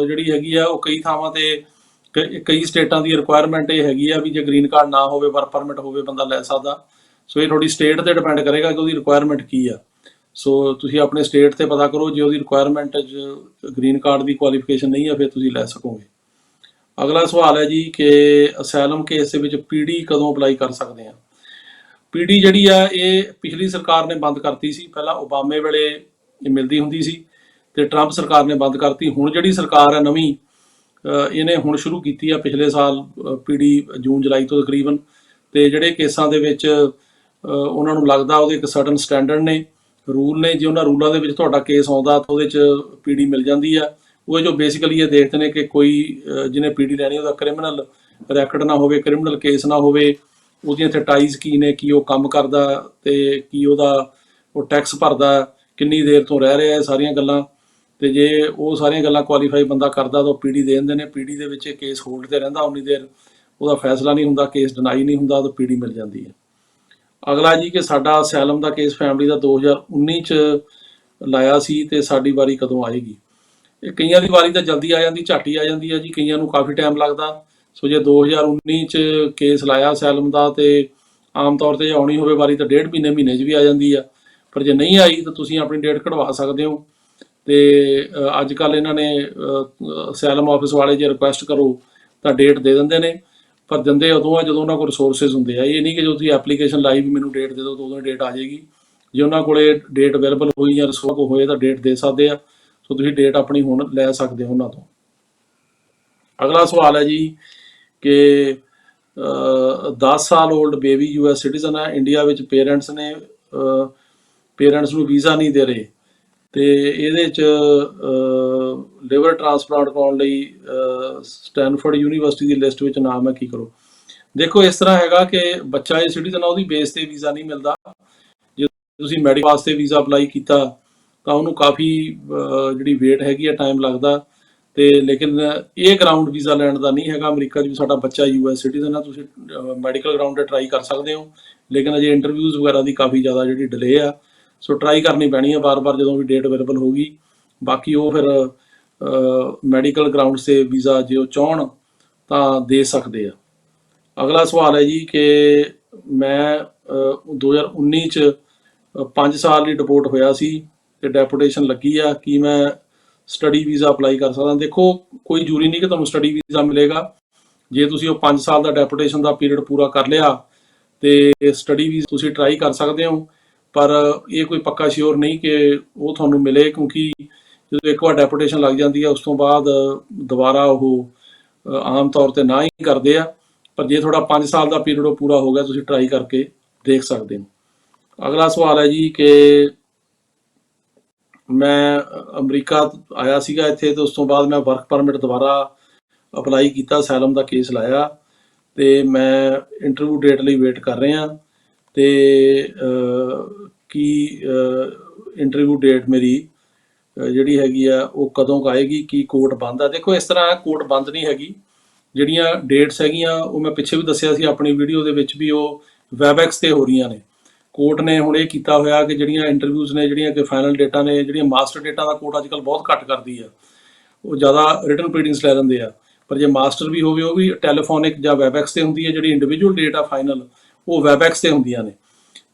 ਜਿਹੜੀ ਹੈਗੀ ਆ ਉਹ ਕਈ ਥਾਵਾਂ ਤੇ ਕਈ ਸਟੇਟਾਂ ਦੀ ਰਿਕੁਆਇਰਮੈਂਟ ਇਹ ਹੈਗੀ ਆ ਵੀ ਜੇ ਗ੍ਰੀਨ ਕਾਰਡ ਨਾ ਹੋਵੇ, ਵਰਕ ਪਰਮਿਟ ਹੋਵੇ, ਬੰਦਾ ਲੈ ਸਕਦਾ। ਸੋ ਇਹ ਤੁਹਾਡੀ ਸਟੇਟ ਤੇ ਡਿਪੈਂਡ ਕਰੇਗਾ ਕਿ ਉਹਦੀ ਰਿਕੁਆਇਰਮੈਂਟ ਕੀ ਆ। ਸੋ ਤੁਸੀਂ ਆਪਣੇ ਸਟੇਟ ਤੇ ਪਤਾ ਕਰੋ, ਜੇ ਉਹਦੀ ਰਿਕੁਆਇਰਮੈਂਟ 'ਚ ਗ੍ਰੀਨ ਕਾਰਡ ਦੀ ਕੁਆਲੀਫਿਕੇਸ਼ਨ ਨਹੀਂ ਆ ਫਿਰ ਤੁਸੀਂ ਲੈ ਸਕੋਗੇ। ਅਗਲਾ ਸਵਾਲ ਹੈ ਜੀ ਕਿ ਅਸਾਈਲਮ ਕੇਸ ਦੇ ਵਿੱਚ PD ਕਦੋਂ ਅਪਲਾਈ ਕਰ ਸਕਦੇ ਆ? PD ਜਿਹੜੀ ਆ ਇਹ ਪਿਛਲੀ ਸਰਕਾਰ ਨੇ ਬੰਦ ਕਰਤੀ ਸੀ, ਪਹਿਲਾਂ ਓਬਾਮੇ ਵੇਲੇ ਇਹ ਮਿਲਦੀ ਹੁੰਦੀ ਸੀ ਤੇ ਟਰੰਪ ਸਰਕਾਰ ਨੇ ਬੰਦ ਕਰਤੀ। ਹੁਣ ਜਿਹੜੀ ਸਰਕਾਰ ਹੈ ਨਵੀਂ, ਇਹਨੇ ਹੁਣ ਸ਼ੁਰੂ ਕੀਤੀ ਆ ਪਿਛਲੇ ਸਾਲ PD ਜੂਨ ਜੁਲਾਈ ਤੋਂ ਤਕਰੀਬਨ, ਤੇ ਜਿਹੜੇ ਕੇਸਾਂ ਦੇ ਵਿੱਚ ਉਹਨਾਂ ਨੂੰ ਲੱਗਦਾ ਉਹਦੇ ਇੱਕ ਸਰਟਨ ਸਟੈਂਡਰਡ ਨੇ, ਰੂਲ ਨੇ, ਜੇ ਉਹਨਾਂ ਰੂਲਾਂ ਦੇ ਵਿੱਚ ਤੁਹਾਡਾ ਕੇਸ ਆਉਂਦਾ ਤਾਂ ਉਹਦੇ 'ਚ PD ਮਿਲ ਜਾਂਦੀ ਆ। ਉਹ ਜੋ ਬੇਸਿਕਲੀ ਇਹ ਦੇਖਦੇ ਨੇ ਕਿ ਕੋਈ ਜਿਹਨੇ PD ਲੈਣੀ ਉਹਦਾ ਕ੍ਰਿਮੀਨਲ ਰੈਕਡ ਨਾ ਹੋਵੇ, ਕ੍ਰਿਮੀਨਲ ਕੇਸ ਨਾ ਹੋਵੇ, ਉਹਦੀਆਂ ਇੱਥੇ ਟਾਈਜ਼ ਕੀ ਨੇ, ਕੀ ਉਹ ਕੰਮ ਕਰਦਾ ਤੇ ਕੀ ਉਹਦਾ ਉਹ ਟੈਕਸ ਭਰਦਾ, ਕਿੰਨੀ ਦੇਰ ਤੋਂ ਰਹਿ ਰਿਹਾ, ਇਹ ਸਾਰੀਆਂ ਗੱਲਾਂ। ਤੇ ਜੇ ਉਹ ਸਾਰੀਆਂ ਗੱਲਾਂ ਕੁਆਲੀਫਾਈ ਬੰਦਾ ਕਰਦਾ ਤਾਂ ਉਹ PD ਦੇ ਦਿੰਦੇ ਨੇ। PD ਦੇ ਵਿੱਚ ਇਹ ਕੇਸ ਹੋਲਡ ਤੇ ਰਹਿੰਦਾ ਉਨੀ ਦੇਰ, ਉਹਦਾ ਫੈਸਲਾ ਨਹੀਂ ਹੁੰਦਾ, ਕੇਸ ਡਿਨਾਈ ਨਹੀਂ ਹੁੰਦਾ, ਤਾਂ PD ਮਿਲ ਜਾਂਦੀ ਹੈ। ਅਗਲਾ ਜੀ ਕਿ ਸਾਡਾ ਅਸਾਈਲਮ ਦਾ ਕੇਸ ਫੈਮਿਲੀ ਦਾ 2019 ਚ ਲਾਇਆ ਸੀ ਤੇ ਸਾਡੀ ਵਾਰੀ ਕਦੋਂ ਆਏਗੀ? ਇਹ ਕਈਆਂ ਦੀ ਵਾਰੀ ਤਾਂ ਜਲਦੀ ਆ ਜਾਂਦੀ, ਝੱਟ ਹੀ ਆ ਜਾਂਦੀ ਹੈ ਜੀ, ਕਈਆਂ ਨੂੰ ਕਾਫੀ ਟਾਈਮ ਲੱਗਦਾ। ਸੋ ਜੇ 2019 ਚ ਕੇਸ ਲਾਇਆ ਅਸਾਈਲਮ ਦਾ ਤੇ ਆਮ ਤੌਰ ਤੇ ਜੇ ਆਉਣੀ ਹੋਵੇ ਵਾਰੀ ਤਾਂ 1.5 ਮਹੀਨੇ 'ਚ ਵੀ ਆ ਜਾਂਦੀ ਆ, ਪਰ ਜੇ ਨਹੀਂ ਆਈ ਤਾਂ ਤੁਸੀਂ ਆਪਣੀ ਡੇਟ ਕਢਵਾ ਸਕਦੇ ਹੋ। ਤੇ ਅੱਜ ਕੱਲ੍ਹ ਇਹਨਾਂ ਨੇ ਅਸਾਈਲਮ ਆਫਿਸ ਵਾਲੇ ਜੇ ਰਿਕੁਐਸਟ ਕਰੋ ਤਾਂ ਡੇਟ ਦੇ ਦਿੰਦੇ ਨੇ, ਪਰ ਦਿੰਦੇ ਉਦੋਂ ਆ ਜਦੋਂ ਉਹਨਾਂ ਕੋਲ ਰਿਸੋਰਸਿਸ ਹੁੰਦੇ ਆ। ਇਹ ਨਹੀਂ ਕਿ ਜਦੋਂ ਤੁਸੀਂ ਐਪਲੀਕੇਸ਼ਨ ਲਾਈ ਵੀ ਮੈਨੂੰ ਡੇਟ ਦੇ ਦਿਓ ਤਾਂ ਉਦੋਂ ਡੇਟ ਆ ਜਾਏਗੀ। ਜੇ ਉਹਨਾਂ ਕੋਲੇ ਡੇਟ ਅਵੇਲੇਬਲ ਹੋਈ ਜਾਂ ਰਿਸੋਰਸ ਹੋਏ ਤਾਂ ਡੇਟ ਦੇ ਸਕਦੇ ਆ। ਸੋ ਤੁਸੀਂ ਡੇਟ ਆਪਣੀ ਹੁਣ ਲੈ ਸਕਦੇ ਹੋ ਉਹਨਾਂ ਤੋਂ। ਅਗਲਾ ਸਵਾਲ ਹੈ ਜੀ ਕਿ 10 ਸਾਲ ਓਲਡ ਬੇਬੀ US ਸਿਟੀਜ਼ਨ ਹੈ, ਇੰਡੀਆ ਵਿੱਚ ਪੇਰੈਂਟਸ ਨੂੰ ਵੀਜ਼ਾ ਨਹੀਂ ਦੇ ਰਹੇ, ਤੇ ਇਹਦੇ ਚ ਲਿਵਰ ਟ੍ਰਾਂਸਪਲਾਂਟ ਕਰਾਉਣ ਲਈ ਸਟੈਨਫੋਰਡ ਯੂਨੀਵਰਸਿਟੀ ਦੀ ਲਿਸਟ ਵਿੱਚ ਨਾਮ ਹੈ, ਕੀ ਕਰੋ। ਦੇਖੋ ਇਸ ਤਰ੍ਹਾਂ ਹੈਗਾ ਕਿ ਬੱਚਾ ਇਹ ਸਿਟੀਜ਼ਨ ਆ, ਉਹਦੀ ਬੇਸ ਤੇ ਵੀਜ਼ਾ ਨਹੀਂ ਮਿਲਦਾ। ਜੇ ਤੁਸੀਂ ਮੈਡੀਕਲ ਵਾਸਤੇ ਵੀਜ਼ਾ ਅਪਲਾਈ ਕੀਤਾ ਤਾਂ ਉਹਨੂੰ ਕਾਫੀ ਜਿਹੜੀ ਵੇਟ ਹੈਗੀ ਆ, ਟਾਈਮ ਲੱਗਦਾ। ਤੇ ਲੇਕਿਨ ਇਹ ਗਰਾਊਂਡ ਵੀਜ਼ਾ ਲੈਣ ਦਾ ਨਹੀਂ ਹੈਗਾ ਅਮਰੀਕਾ 'ਚ ਵੀ ਸਾਡਾ ਬੱਚਾ US ਸਿਟੀਜ਼ਨ ਆ, ਤੁਸੀਂ ਮੈਡੀਕਲ ਗਰਾਊਂਡ ਤੇ ਟਰਾਈ ਕਰ ਸਕਦੇ ਹੋ। ਲੇਕਿਨ ਅਜੇ ਇੰਟਰਵਿਊਜ਼ ਵਗੈਰਾ ਦੀ ਕਾਫੀ ਜ਼ਿਆਦਾ ਜਿਹੜੀ ਡਿਲੇ ਆ, ਸੋ ਟਰਾਈ ਕਰਨੀ ਪੈਣੀ ਹੈ ਬਾਰ-ਬਾਰ ਜਦੋਂ ਵੀ ਡੇਟ ਅਵੇਲੇਬਲ ਹੋਊਗੀ। ਬਾਕੀ ਉਹ ਫਿਰ ਮੈਡੀਕਲ ਗਰਾਊਂਡਸ ਤੇ ਵੀਜ਼ਾ ਜੇ ਉਹ ਚਾਹਣ ਤਾਂ ਦੇ ਸਕਦੇ ਆ। ਅਗਲਾ ਸਵਾਲ ਹੈ ਜੀ ਕਿ ਮੈਂ 2019 ਚ 5 ਸਾਲ ਲਈ ਡਿਪੋਰਟ ਹੋਇਆ ਸੀ ਤੇ ਡੈਪੂਟੇਸ਼ਨ ਲੱਗੀ ਆ, ਕੀ ਮੈਂ ਸਟੱਡੀ ਵੀਜ਼ਾ ਅਪਲਾਈ ਕਰ ਸਕਦਾ। ਦੇਖੋ ਕੋਈ ਜ਼ਰੂਰੀ ਨਹੀਂ ਕਿ ਤੁਹਾਨੂੰ ਸਟੱਡੀ ਵੀਜ਼ਾ ਮਿਲੇਗਾ। ਜੇ ਤੁਸੀਂ ਉਹ 5 ਸਾਲ ਦਾ ਡੈਪੂਟੇਸ਼ਨ ਦਾ ਪੀਰੀਅਡ ਪੂਰਾ ਕਰ ਲਿਆ ਤੇ ਸਟੱਡੀ ਵੀਜ਼ਾ ਤੁਸੀਂ ਟਰਾਈ ਕਰ ਸਕਦੇ ਹੋ, ਪਰ ਇਹ ਕੋਈ ਪੱਕਾ ਸ਼ੋਰ ਨਹੀਂ ਕਿ ਉਹ ਤੁਹਾਨੂੰ ਮਿਲੇ, ਕਿਉਂਕਿ ਜਦੋਂ ਇੱਕ ਵਾਰ ਡੈਪੂਟੇਸ਼ਨ ਲੱਗ ਜਾਂਦੀ ਹੈ ਉਸ ਤੋਂ ਬਾਅਦ ਦੁਬਾਰਾ ਉਹ ਆਮ ਤੌਰ ਤੇ ਨਾ ਹੀ ਕਰਦੇ ਆ। ਪਰ ਜੇ ਤੁਹਾਡਾ 5 ਸਾਲ ਦਾ ਪੀਰੀਅਡ ਉਹ ਪੂਰਾ ਹੋ ਗਿਆ, ਤੁਸੀਂ ਟਰਾਈ ਕਰਕੇ ਦੇਖ ਸਕਦੇ ਹੋ। ਅਗਲਾ ਸਵਾਲ ਹੈ ਜੀ ਕਿ ਮੈਂ ਅਮਰੀਕਾ ਆਇਆ ਸੀਗਾ ਇੱਥੇ ਤੇ ਉਸ ਤੋਂ ਬਾਅਦ ਮੈਂ ਵਰਕ ਪਰਮਿਟ ਦੁਬਾਰਾ ਅਪਲਾਈ ਕੀਤਾ, ਅਸਾਈਲਮ ਦਾ ਕੇਸ ਲਾਇਆ ਤੇ ਮੈਂ ਇੰਟਰਵਿਊ ਡੇਟ ਲਈ ਵੇਟ ਕਰ ਰਿਹਾ ਤੇ ਕੀ ਇੰਟਰਵਿਊ ਡੇਟ ਮੇਰੀ ਜਿਹੜੀ ਹੈਗੀ ਆ ਉਹ ਕਦੋਂ ਕੁ ਆਏਗੀ, ਕੀ ਕੋਰਟ ਬੰਦ ਆ। ਦੇਖੋ ਇਸ ਤਰ੍ਹਾਂ ਕੋਰਟ ਬੰਦ ਨਹੀਂ ਹੈਗੀ, ਜਿਹੜੀਆਂ ਡੇਟਸ ਹੈਗੀਆਂ ਉਹ ਮੈਂ ਪਿੱਛੇ ਵੀ ਦੱਸਿਆ ਸੀ ਆਪਣੀ ਵੀਡੀਓ ਦੇ ਵਿੱਚ ਵੀ, ਉਹ ਵੈਬਐਕਸ ਤੇ ਹੋ ਰਹੀਆਂ ਨੇ। ਕੋਰਟ ਨੇ ਹੁਣ ਇਹ ਕੀਤਾ ਹੋਇਆ ਕਿ ਜਿਹੜੀਆਂ ਇੰਟਰਵਿਊਜ਼ ਨੇ, ਜਿਹੜੀਆਂ ਕਿ ਫਾਈਨਲ ਡੇਟਾਂ ਨੇ, ਜਿਹੜੀਆਂ ਮਾਸਟਰ ਡੇਟਾਂ ਦਾ ਕੋਰਟ ਅੱਜ ਕੱਲ੍ਹ ਬਹੁਤ ਘੱਟ ਕਰਦੀ ਆ, ਉਹ ਜ਼ਿਆਦਾ ਰਿਟਨ ਪ੍ਰੋਸੀਡਿੰਗਸ ਲੈ ਲੈਂਦੇ ਆ। ਪਰ ਜੇ ਮਾਸਟਰ ਵੀ ਹੋਵੇ ਉਹ ਵੀ ਟੈਲੀਫੋਨਿਕ ਜਾਂ ਵੈਬਐਕਸ ਤੇ ਹੁੰਦੀ ਹੈ। ਜਿਹੜੀ ਇੰਡੀਵਿਜੂਅਲ ਡੇਟ ਆ ਫਾਈਨਲ ਉਹ ਵੈਬਐਕਸ ਤੇ ਹੁੰਦੀਆਂ ਨੇ।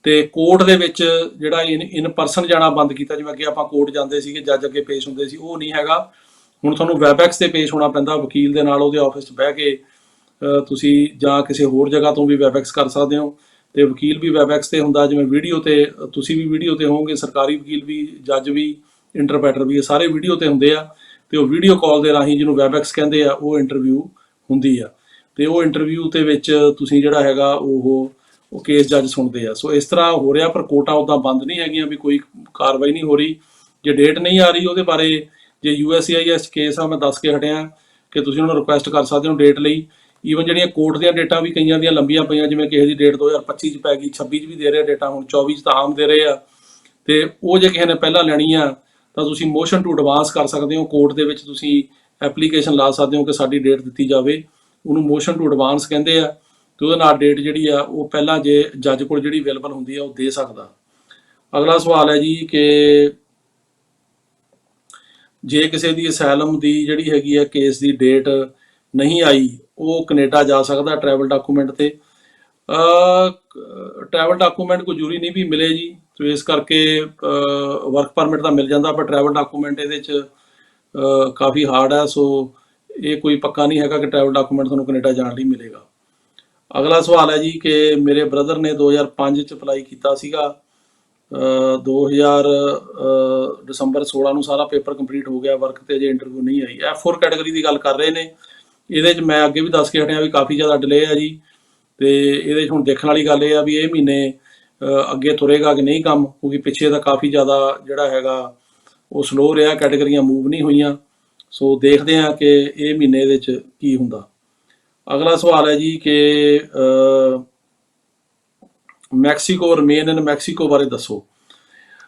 ਤੇ ਕੋਰਟ ਦੇ ਵਿੱਚ ਜਿਹੜਾ ਇਨ ਪਰਸਨ ਜਾਣਾ ਬੰਦ ਕੀਤਾ, ਜਿਵੇਂ ਅੱਗੇ ਆਪਾਂ ਕੋਰਟ ਜਾਂਦੇ ਸੀਗੇ, ਜੱਜ ਅੱਗੇ ਪੇਸ਼ ਹੁੰਦੇ ਸੀ, ਉਹ ਨਹੀਂ ਹੈਗਾ। ਹੁਣ ਤੁਹਾਨੂੰ ਵੈਬਐਕਸ ਤੇ ਪੇਸ਼ ਹੋਣਾ ਪੈਂਦਾ ਵਕੀਲ ਦੇ ਨਾਲ, ਉਹਦੇ ਆਫਿਸ 'ਚ ਬਹਿ ਕੇ ਤੁਸੀਂ ਜਾਂ ਕਿਸੇ ਹੋਰ ਜਗ੍ਹਾ ਤੋਂ ਵੀ ਵੈਬਐਕਸ ਕਰ ਸਕਦੇ ਹੋ ਤੇ ਵਕੀਲ ਵੀ ਵੈਬਐਕਸ ਤੇ ਹੁੰਦਾ। ਜਿਵੇਂ ਵੀਡੀਓ ਤੇ ਤੁਸੀਂ ਵੀ ਵੀਡੀਓ ਤੇ ਹੋਵੋਗੇ, ਸਰਕਾਰੀ ਵਕੀਲ ਵੀ, ਜੱਜ ਵੀ, ਇੰਟਰਪ੍ਰੈਟਰ ਵੀ, ਇਹ ਸਾਰੇ ਵੀਡੀਓ ਤੇ ਹੁੰਦੇ ਆ ਤੇ ਉਹ ਵੀਡੀਓ ਕਾਲ ਦੇ ਰਾਹੀਂ, ਜਿਹਨੂੰ ਵੈਬਐਕਸ ਕਹਿੰਦੇ ਆ, ਉਹ ਇੰਟਰਵਿਊ ਹੁੰਦੀ ਆ ਤੇ ਉਹ ਇੰਟਰਵਿਊ ਦੇ ਵਿੱਚ ਤੁਸੀਂ ਜਿਹੜਾ ਹੈਗਾ ਉਹ ਕੇਸ ਜੱਜ ਸੁਣਦੇ ਆ। ਸੋ ਇਸ ਤਰ੍ਹਾਂ ਹੋ ਰਿਹਾ, ਪਰ ਕੋਰਟਾਂ ਉੱਦਾਂ ਬੰਦ ਨਹੀਂ ਹੈਗੀਆਂ ਵੀ ਕੋਈ ਕਾਰਵਾਈ ਨਹੀਂ ਹੋ ਰਹੀ। ਜੇ ਡੇਟ ਨਹੀਂ ਆ ਰਹੀ ਉਹਦੇ ਬਾਰੇ, ਜੇ USCIS ਕੇਸ ਆ, ਮੈਂ ਦੱਸ ਕੇ ਹਟਿਆ ਕਿ ਤੁਸੀਂ ਉਹਨੂੰ ਰਿਕੁਐਸਟ ਕਰ ਸਕਦੇ ਹੋ ਡੇਟ ਲਈ। ਈਵਨ ਜਿਹੜੀਆਂ ਕੋਰਟ ਦੀਆਂ ਡੇਟਾਂ ਵੀ ਕਈਆਂ ਦੀਆਂ ਲੰਬੀਆਂ ਪਈਆਂ, ਜਿਵੇਂ ਕਿਸੇ ਦੀ ਡੇਟ 2025 'ਚ ਪੈ ਗਈ, 26 'ਚ ਵੀ ਦੇ ਰਹੇ ਡੇਟਾਂ, ਹੁਣ 24 'ਚ ਤਾਂ ਆਮ ਦੇ ਰਹੇ ਆ। ਤੇ ਉਹ ਜੇ ਕਿਸੇ ਨੇ ਪਹਿਲਾਂ ਲੈਣੀ ਆ ਤਾਂ ਤੁਸੀਂ ਮੋਸ਼ਨ ਟੂ ਐਡਵਾਂਸ ਕਰ ਸਕਦੇ ਹੋ। ਕੋਰਟ ਦੇ ਵਿੱਚ ਤੁਸੀਂ ਐਪਲੀਕੇਸ਼ਨ ਲਾ ਸਕਦੇ ਹੋ ਕਿ ਸਾਡੀ ਡੇਟ ਦਿੱਤੀ ਜਾਵੇ, ਉਹਨੂੰ ਮੋਸ਼ਨ ਟੂ ਐਡਵਾਂਸ ਕਹਿੰਦੇ ਆ। ਤੇ ਉਹਦੇ ਨਾਲ ਡੇਟ ਜਿਹੜੀ ਆ ਉਹ ਪਹਿਲਾਂ ਜੇ ਜੱਜ ਕੋਲ ਜਿਹੜੀ ਅਵੇਲੇਬਲ ਹੁੰਦੀ ਆ ਉਹ ਦੇ ਸਕਦਾ। ਅਗਲਾ ਸਵਾਲ ਹੈ ਜੀ ਕਿ ਜੇ ਕਿਸੇ ਦੀ ਅਸਾਈਲਮ ਦੀ ਜਿਹੜੀ ਹੈਗੀ ਆ ਕੇਸ ਦੀ ਡੇਟ ਨਹੀਂ ਆਈ, ਉਹ ਕੈਨੇਡਾ ਜਾ ਸਕਦਾ ਟਰੈਵਲ ਡਾਕੂਮੈਂਟ ਤੇ। ਟਰੈਵਲ ਡਾਕੂਮੈਂਟ ਕੋਈ ਜ਼ਰੂਰੀ ਨਹੀਂ ਵੀ ਮਿਲੇ ਜੀ, ਤੇ ਇਸ ਕਰਕੇ ਵਰਕ ਪਰਮਿਟ ਤਾਂ ਮਿਲ ਜਾਂਦਾ, ਪਰ ਟਰੈਵਲ ਡਾਕੂਮੈਂਟ ਇਹਦੇ 'ਚ ਕਾਫੀ ਹਾਰਡ ਹੈ। ਸੋ ਇਹ ਕੋਈ ਪੱਕਾ ਨਹੀਂ ਹੈਗਾ ਕਿ ਟਰੈਵਲ ਡਾਕੂਮੈਂਟ ਤੁਹਾਨੂੰ ਕੈਨੇਡਾ ਜਾਣ ਲਈ ਮਿਲੇਗਾ। ਅਗਲਾ ਸਵਾਲ ਹੈ ਜੀ ਕਿ ਮੇਰੇ ਬ੍ਰਦਰ ਨੇ 2005 'ਚ ਅਪਲਾਈ ਕੀਤਾ ਸੀਗਾ, 2000 ਦਸੰਬਰ 16 ਨੂੰ ਸਾਰਾ ਪੇਪਰ ਕੰਪਲੀਟ ਹੋ ਗਿਆ, ਵਰਕ ਤੇ ਅਜੇ ਇੰਟਰਵਿਊ ਨਹੀਂ ਆਈ। F4 ਕੈਟਾਗਰੀ ਦੀ ਗੱਲ ਕਰ ਰਹੇ ਨੇ। ਇਹਦੇ 'ਚ ਮੈਂ ਅੱਗੇ ਵੀ ਦੱਸ ਕੇ ਹਟਿਆ ਵੀ ਕਾਫੀ ਜ਼ਿਆਦਾ ਡਿਲੇ ਹੈ ਜੀ। ਤੇ ਇਹਦੇ 'ਚ ਹੁਣ ਦੇਖਣ ਵਾਲੀ ਗੱਲ ਇਹ ਆ ਵੀ ਇਹ ਮਹੀਨੇ ਅੱਗੇ ਤੁਰੇਗਾ ਕਿ ਨਹੀਂ ਕੰਮ, ਕਿਉਂਕਿ ਪਿੱਛੇ ਦਾ ਕਾਫੀ ਜ਼ਿਆਦਾ ਜਿਹੜਾ ਹੈਗਾ ਉਹ ਸਲੋ ਰਿਹਾ, ਕੈਟਾਗਰੀਆਂ ਮੂਵ ਨਹੀਂ ਹੋਈਆਂ। ਸੋ ਦੇਖਦੇ ਹਾਂ ਕਿ ਇਹ ਮਹੀਨੇ ਦੇ 'ਚ ਕੀ ਹੁੰਦਾ। ਅਗਲਾ ਸਵਾਲ ਹੈ ਜੀ ਕਿ ਮੈਕਸੀਕੋ, ਰਮੇਨ ਇਨ ਮੈਕਸੀਕੋ ਬਾਰੇ ਦੱਸੋ।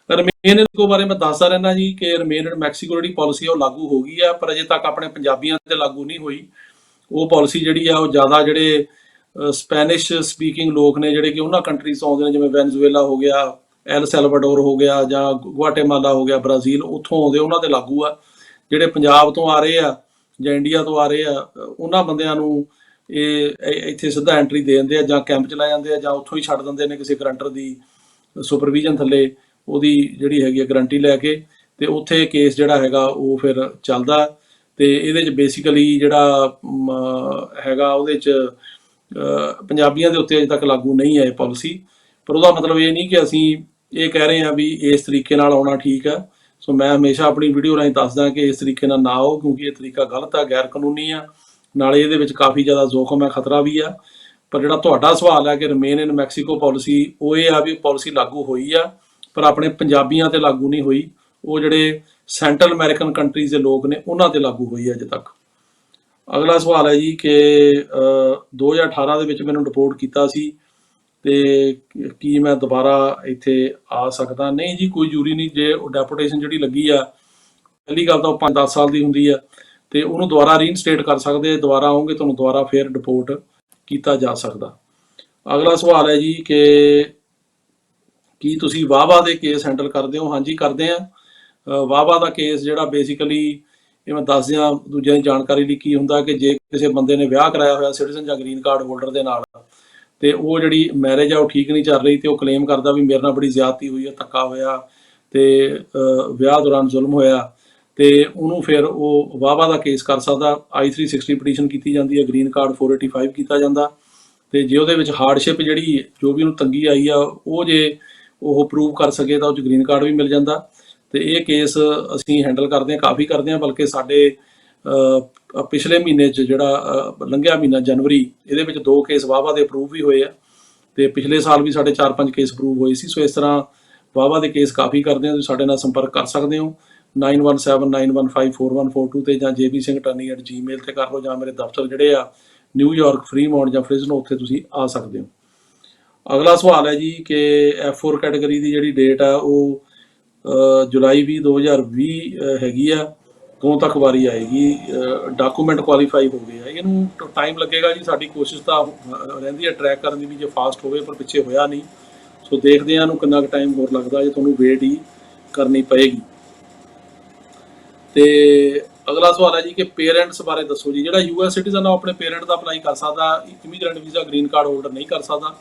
ਰਮੇਨ ਇਨ ਮੈਕਸੀਕੋ ਬਾਰੇ ਮੈਂ ਦੱਸਦਾ ਰਹਿੰਦਾ ਜੀ ਕਿ ਰਮੇਨ ਇਨ ਮੈਕਸੀਕੋ ਜਿਹੜੀ ਪਾਲਿਸੀ ਆ ਉਹ ਲਾਗੂ ਹੋ ਗਈ ਆ, ਪਰ ਅਜੇ ਤੱਕ ਆਪਣੇ ਪੰਜਾਬੀਆਂ ਤੇ ਲਾਗੂ ਨਹੀਂ ਹੋਈ। ਉਹ ਪਾਲਿਸੀ ਜਿਹੜੀ ਆ ਉਹ ਜ਼ਿਆਦਾ ਜਿਹੜੇ ਸਪੈਨਿਸ਼ ਸਪੀਕਿੰਗ ਲੋਕ ਨੇ, ਜਿਹੜੇ ਕਿ ਉਹਨਾਂ ਕੰਟਰੀਜ਼ ਤੋਂ ਆਉਂਦੇ ਨੇ, ਜਿਵੇਂ ਵੈਨਜ਼ੂਏਲਾ ਹੋ ਗਿਆ, ਐਲ ਸੈਲਵਾਡੋਰ ਹੋ ਗਿਆ, ਜਾਂ ਗੁਆਟੇਮਾਲਾ ਹੋ ਗਿਆ, ਬ੍ਰਾਜ਼ੀਲ, ਉੱਥੋਂ ਆਉਂਦੇ, ਉਹਨਾਂ ਤੇ ਲਾਗੂ ਆ। ਜਿਹੜੇ ਪੰਜਾਬ ਤੋਂ ਆ ਰਹੇ ਆ ਜਾਂ ਇੰਡੀਆ ਤੋਂ ਆ ਰਹੇ ਆ, ਉਹਨਾਂ ਬੰਦਿਆਂ ਨੂੰ ਇਹ ਇੱਥੇ ਸਿੱਧਾ ਐਂਟਰੀ ਦੇ ਦਿੰਦੇ ਆ, ਜਾਂ ਕੈਂਪ 'ਚ ਲੈ ਜਾਂਦੇ ਆ, ਜਾਂ ਉੱਥੋਂ ਹੀ ਛੱਡ ਦਿੰਦੇ ਨੇ ਕਿਸੇ ਗਰੰਟਰ ਦੀ ਸੁਪਰਵਿਜ਼ਨ ਥੱਲੇ, ਉਹਦੀ ਜਿਹੜੀ ਹੈਗੀ ਆ ਗਰੰਟੀ ਲੈ ਕੇ, ਤੇ ਉੱਥੇ ਕੇਸ ਜਿਹੜਾ ਹੈਗਾ ਉਹ ਫਿਰ ਚੱਲਦਾ। ਤੇ ਇਹਦੇ 'ਚ ਬੇਸਿਕਲੀ ਜਿਹੜਾ ਹੈਗਾ ਉਹਦੇ 'ਚ ਪੰਜਾਬੀਆਂ ਦੇ ਉੱਤੇ ਅਜੇ ਤੱਕ ਲਾਗੂ ਨਹੀਂ ਹੈ ਇਹ ਪਾਲਿਸੀ। ਪਰ ਉਹਦਾ ਮਤਲਬ ਇਹ ਨਹੀਂ ਕਿ ਅਸੀਂ ਇਹ ਕਹਿ ਰਹੇ ਹਾਂ ਵੀ ਇਸ ਤਰੀਕੇ ਨਾਲ ਆਉਣਾ ਠੀਕ ਹੈ। ਸੋ ਮੈਂ ਹਮੇਸ਼ਾ ਆਪਣੀ ਵੀਡੀਓ ਰਾਹੀਂ ਦੱਸਦਾ ਕਿ ਇਸ ਤਰੀਕੇ ਨਾਲ ਨਾ ਆਓ, ਕਿਉਂਕਿ ਇਹ ਤਰੀਕਾ ਗਲਤ ਆ, ਗੈਰ ਕਾਨੂੰਨੀ ਆ, ਨਾਲੇ ਇਹਦੇ ਵਿੱਚ ਕਾਫੀ ਜ਼ਿਆਦਾ ਜ਼ੋਖਮ ਹੈ, ਖਤਰਾ ਵੀ ਆ। ਪਰ ਜਿਹੜਾ ਤੁਹਾਡਾ ਸਵਾਲ ਹੈ ਕਿ ਰਮੇਨ ਇਨ ਮੈਕਸੀਕੋ ਪਾਲਿਸੀ, ਉਹ ਇਹ ਆ ਵੀ ਪਾਲਿਸੀ ਲਾਗੂ ਹੋਈ ਆ, ਪਰ ਆਪਣੇ ਪੰਜਾਬੀਆਂ ਤੇ ਲਾਗੂ ਨਹੀਂ ਹੋਈ, ਉਹ ਜਿਹੜੇ ਸੈਂਟਰਲ ਅਮਰੀਕਨ ਕੰਟਰੀਜ਼ ਦੇ ਲੋਕ ਨੇ ਉਹਨਾਂ ਤੇ ਲਾਗੂ ਹੋਈ ਹੈ ਅਜੇ ਤੱਕ। ਅਗਲਾ ਸਵਾਲ ਹੈ ਜੀ ਕਿ 2018 ਦੇ ਵਿੱਚ ਮੈਨੂੰ ਰਿਪੋਰਟ ਕੀਤਾ ਸੀ ਤੇ ਕੀ ਮੈਂ ਦੁਬਾਰਾ ਇੱਥੇ ਆ ਸਕਦਾ? ਨਹੀਂ ਜੀ, ਕੋਈ ਜ਼ਰੂਰੀ ਨਹੀਂ। ਜੇ ਡੈਪੂਟੇਸ਼ਨ ਜਿਹੜੀ ਲੱਗੀ ਆ, ਪਹਿਲੀ ਗੱਲ ਤਾਂ ਉਹ 5-10 ਸਾਲ ਦੀ ਹੁੰਦੀ ਆ ਤੇ ਉਹਨੂੰ ਦੁਬਾਰਾ ਰੀਇਨਸਟੇਟ ਕਰ ਸਕਦੇ, ਦੁਬਾਰਾ ਆਉਂਗੇ ਤੁਹਾਨੂੰ ਦੁਬਾਰਾ ਫਿਰ ਡਿਪੋਰਟ ਕੀਤਾ ਜਾ ਸਕਦਾ। ਅਗਲਾ ਸਵਾਲ ਹੈ ਜੀ ਕਿ ਕੀ ਤੁਸੀਂ ਵਾਹਵਾ ਦੇ ਕੇਸ ਹੈਂਡਲ ਕਰਦੇ ਹੋ? ਹਾਂਜੀ, ਕਰਦੇ ਆ। ਵਾਹਵਾ ਦਾ ਕੇਸ ਜਿਹੜਾ ਬੇਸਿਕਲੀ, ਇਹ ਮੈਂ ਦੱਸ ਦਿਆਂ ਦੂਜਿਆਂ ਦੀ ਜਾਣਕਾਰੀ ਲਈ, ਕੀ ਹੁੰਦਾ ਕਿ ਜੇ ਕਿਸੇ ਬੰਦੇ ਨੇ ਵਿਆਹ ਕਰਾਇਆ ਹੋਇਆ ਸਿਟੀਜ਼ਨ ਜਾਂ ਗ੍ਰੀਨ ਕਾਰਡ ਹੋਲਡਰ ਦੇ ਨਾਲ, ਤੇ ਉਹ ਜਿਹੜੀ ਮੈਰਿਜ ਆ ਉਹ ਠੀਕ ਨਹੀਂ ਚੱਲ ਰਹੀ ਤੇ ਉਹ ਕਲੇਮ ਕਰਦਾ ਵੀ ਮੇਰੇ ਨਾਲ ਬੜੀ ਜ਼ਿਆਦਤੀ ਹੋਈ ਹੈ, ਧੱਕਾ ਹੋਇਆ ਤੇ ਵਿਆਹ ਦੌਰਾਨ ਜ਼ੁਲਮ ਹੋਇਆ, ਤੇ ਉਹਨੂੰ ਫਿਰ ਉਹ ਵਾਹਵਾ ਦਾ ਕੇਸ ਕਰ ਸਕਦਾ। I-360 ਪਟੀਸ਼ਨ ਕੀਤੀ ਜਾਂਦੀ ਹੈ, ਗ੍ਰੀਨ ਕਾਰਡ 485 ਕੀਤਾ ਜਾਂਦਾ, ਤੇ ਜੇ ਉਹਦੇ ਵਿੱਚ ਹਾਰਡਸ਼ਿਪ ਜਿਹੜੀ ਜੋ ਵੀ ਉਹਨੂੰ ਤੰਗੀ ਆਈ ਆ ਉਹ ਜੇ ਉਹ ਪ੍ਰੂਵ ਕਰ ਸਕੇ ਤਾਂ ਉਹ 'ਚ ਗ੍ਰੀਨ ਕਾਰਡ ਵੀ ਮਿਲ ਜਾਂਦਾ। ਤੇ ਇਹ ਕੇਸ ਅਸੀਂ ਹੈਂਡਲ ਕਰਦੇ ਹਾਂ, ਕਾਫੀ ਕਰਦੇ ਹਾਂ। ਬਲਕਿ ਸਾਡੇ ਪਿਛਲੇ ਮਹੀਨੇ 'ਚ ਜਿਹੜਾ ਲੰਘਿਆ ਮਹੀਨਾ ਜਨਵਰੀ, ਇਹਦੇ ਵਿੱਚ 2 ਕੇਸ ਵਾਹਵਾ ਦੇ ਅਪਰੂਵ ਵੀ ਹੋਏ ਆ, ਤੇ ਪਿਛਲੇ ਸਾਲ ਵੀ ਸਾਡੇ 4-5 ਕੇਸ ਅਪਰੂਵ ਹੋਏ ਸੀ। ਸੋ ਇਸ ਤਰ੍ਹਾਂ ਵਾਹਵਾ ਦੇ ਕੇਸ ਕਾਫੀ ਕਰਦੇ ਹਾਂ। ਤੁਸੀਂ ਸਾਡੇ ਨਾਲ ਸੰਪਰਕ ਕਰ ਸਕਦੇ ਹੋ 9179154142 ਤੇ ਜਾਂ jbsinghattorney@gmail ਤੇ ਕਰ ਲਓ, ਜਾਂ ਮੇਰੇ ਦਫ਼ਤਰ ਜਿਹੜੇ ਆ ਨਿਊਯਾਰਕ, ਫਰੀਮੌਂਟ ਜਾਂ ਫ੍ਰਿਜ਼ਨੋ, ਉੱਥੇ ਤੁਸੀਂ ਆ ਸਕਦੇ ਹੋ। ਅਗਲਾ ਸਵਾਲ ਹੈ ਜੀ ਕਿ F4 ਕੈਟਾਗਰੀ ਦੀ ਜਿਹੜੀ ਡੇਟ ਆ ਉਹ ਜੁਲਾਈ 2020 ਹੈਗੀ ਆ, ਕਦੋਂ ਤੱਕ ਵਾਰੀ ਆਏਗੀ? ਡਾਕੂਮੈਂਟ ਕੁਆਲੀਫਾਈ ਹੋ ਗਏ ਆ, ਇਹਨੂੰ ਟਾਈਮ ਲੱਗੇਗਾ ਜੀ। ਸਾਡੀ ਕੋਸ਼ਿਸ਼ ਤਾਂ ਰਹਿੰਦੀ ਹੈ ਟਰੈਕ ਕਰਨ ਦੀ ਵੀ ਜੇ ਫਾਸਟ ਹੋਵੇ, ਪਰ ਪਿੱਛੇ ਹੋਇਆ ਨਹੀਂ। ਸੋ ਦੇਖਦੇ ਹਾਂ ਇਹਨੂੰ ਕਿੰਨਾ ਕੁ ਟਾਈਮ ਹੋਰ ਲੱਗਦਾ, ਜੇ ਤੁਹਾਨੂੰ ਵੇਟ ਹੀ ਕਰਨੀ ਪਏਗੀ। ਤੇ ਅਗਲਾ ਸਵਾਲ ਹੈ ਜੀ ਕਿ ਪੇਰੈਂਟਸ ਬਾਰੇ ਦੱਸੋ ਜੀ। ਜਿਹੜਾ US ਸਿਟੀਜ਼ਨ ਆ ਉਹ ਆਪਣੇ ਪੇਰੈਂਟ ਦਾ ਅਪਲਾਈ ਕਰ ਸਕਦਾ, immigrant visa green card holder ਨਹੀਂ ਕਰ ਸਕਦਾ।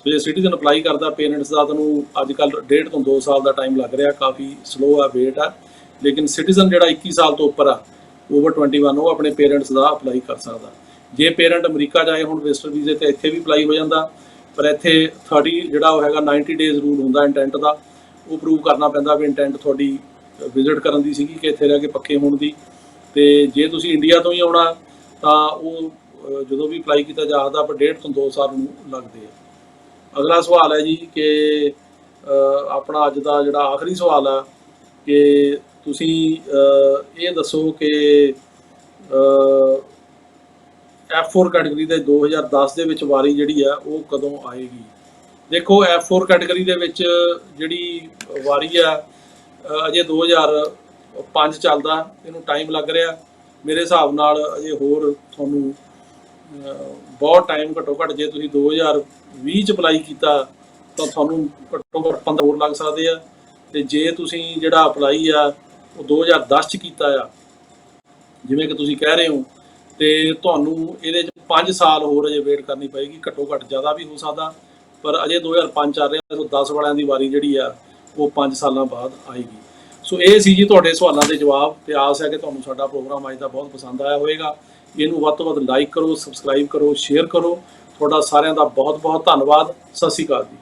ਸੋ ਜੇ ਸਿਟੀਜ਼ਨ ਅਪਲਾਈ ਕਰਦਾ ਪੇਰੈਂਟਸ ਦਾ, ਤੁਹਾਨੂੰ ਅੱਜ ਕੱਲ੍ਹ 1.5 ਤੋਂ 2 ਸਾਲ ਦਾ ਟਾਈਮ ਲੱਗ ਰਿਹਾ, ਕਾਫੀ ਸਲੋ ਆ, ਵੇਟ ਆ। ਲੇਕਿਨ ਸਿਟੀਜ਼ਨ ਜਿਹੜਾ 21 ਸਾਲ ਤੋਂ ਉੱਪਰ ਆ, ਓਵਰ 21, ਉਹ ਆਪਣੇ ਪੇਰੈਂਟਸ ਦਾ ਅਪਲਾਈ ਕਰ ਸਕਦਾ। ਜੇ ਪੇਰੈਂਟ ਅਮਰੀਕਾ ਜਾਏ ਹੁਣ ਵਿਜ਼ਟਰ ਵੀਜ਼ੇ ਤੇ, ਇੱਥੇ ਵੀ ਅਪਲਾਈ ਹੋ ਜਾਂਦਾ, ਪਰ ਇੱਥੇ 30 ਜਿਹੜਾ ਉਹ ਹੈਗਾ 90 ਡੇਜ਼ ਰੂਲ ਹੁੰਦਾ ਇੰਟੈਂਟ ਦਾ, ਉਹ ਪ੍ਰੂਵ ਕਰਨਾ ਪੈਂਦਾ ਵੀ ਇੰਟੈਂਟ ਤੁਹਾਡੀ ਵਿਜ਼ਿਟ ਕਰਨ ਦੀ ਸੀਗੀ ਕਿ ਇੱਥੇ ਰਹਿ ਕੇ ਪੱਕੇ ਹੋਣ ਦੀ। ਤੇ ਜੇ ਤੁਸੀਂ ਇੰਡੀਆ ਤੋਂ ਹੀ ਆਉਣਾ ਤਾਂ ਉਹ ਜਦੋਂ ਵੀ ਅਪਲਾਈ ਕੀਤਾ ਜਾ ਸਕਦਾ, ਪਰ 1.5 ਤੋਂ 2 ਸਾਲ ਨੂੰ ਲੱਗਦੇ ਆ। ਅਗਲਾ ਸਵਾਲ ਹੈ ਜੀ ਕਿ ਆਪਣਾ ਅੱਜ ਦਾ ਜਿਹੜਾ ਆਖਰੀ ਸਵਾਲ ਆ ਕਿ ਤੁਸੀਂ ਇਹ ਦੱਸੋ ਕਿ F4 ਕੈਟਾਗਰੀ ਦੇ 2010 ਦੇ ਵਿੱਚ ਵਾਰੀ ਜਿਹੜੀ ਆ ਉਹ ਕਦੋਂ ਆਏਗੀ? ਦੇਖੋ, F4 ਕੈਟਾਗਰੀ ਦੇ ਵਿੱਚ ਜਿਹੜੀ ਵਾਰੀ ਆ ਅਜੇ 2005 ਚੱਲਦਾ, ਇਹਨੂੰ ਟਾਈਮ ਲੱਗ ਰਿਹਾ ਮੇਰੇ ਹਿਸਾਬ ਨਾਲ। ਅਜੇ ਹੋਰ ਤੁਹਾਨੂੰ ਬਹੁਤ ਟਾਈਮ, ਘੱਟੋ ਘੱਟ ਜੇ ਤੁਸੀਂ 2020 'ਚ ਅਪਲਾਈ ਕੀਤਾ ਤਾਂ ਤੁਹਾਨੂੰ ਘੱਟੋ ਘੱਟ 15 ਹੋਰ ਲੱਗ ਸਕਦੇ ਆ, ਤੇ ਜੇ ਤੁਸੀਂ ਜਿਹੜਾ ਅਪਲਾਈ ਆ ਉਹ 2010 'ਚ ਕੀਤਾ ਆ ਜਿਵੇਂ ਕਿ ਤੁਸੀਂ ਕਹਿ ਰਹੇ ਹੋ, ਤੇ ਤੁਹਾਨੂੰ ਇਹਦੇ 'ਚ 5 ਸਾਲ ਹੋਰ ਅਜੇ ਵੇਟ ਕਰਨੀ ਪਏਗੀ, ਘੱਟੋ ਘੱਟ ਜ਼ਿਆਦਾ ਵੀ ਹੋ ਸਕਦਾ, ਪਰ ਅਜੇ 2005 ਚੱਲ ਰਿਹਾ। ਸੋ 10 ਵਾਲਿਆਂ ਦੀ ਵਾਰੀ ਜਿਹੜੀ ਆ ਉਹ 5 ਸਾਲਾਂ ਬਾਅਦ ਆਏਗੀ। ਸੋ ਇਹ ਸੀ ਜੀ ਤੁਹਾਡੇ ਸਵਾਲਾਂ ਦੇ ਜਵਾਬ, ਤੇ ਆਸ ਹੈ ਕਿ ਤੁਹਾਨੂੰ ਸਾਡਾ ਪ੍ਰੋਗਰਾਮ ਅੱਜ ਦਾ ਬਹੁਤ ਪਸੰਦ ਆਇਆ ਹੋਵੇਗਾ। ਇਹਨੂੰ ਵੱਧ ਤੋਂ ਵੱਧ ਲਾਈਕ ਕਰੋ, ਸਬਸਕ੍ਰਾਈਬ ਕਰੋ, ਸ਼ੇਅਰ ਕਰੋ। ਤੁਹਾਡਾ ਸਾਰਿਆਂ ਦਾ ਬਹੁਤ ਬਹੁਤ ਧੰਨਵਾਦ। ਸਤਿ ਸ਼੍ਰੀ ਅਕਾਲ ਜੀ।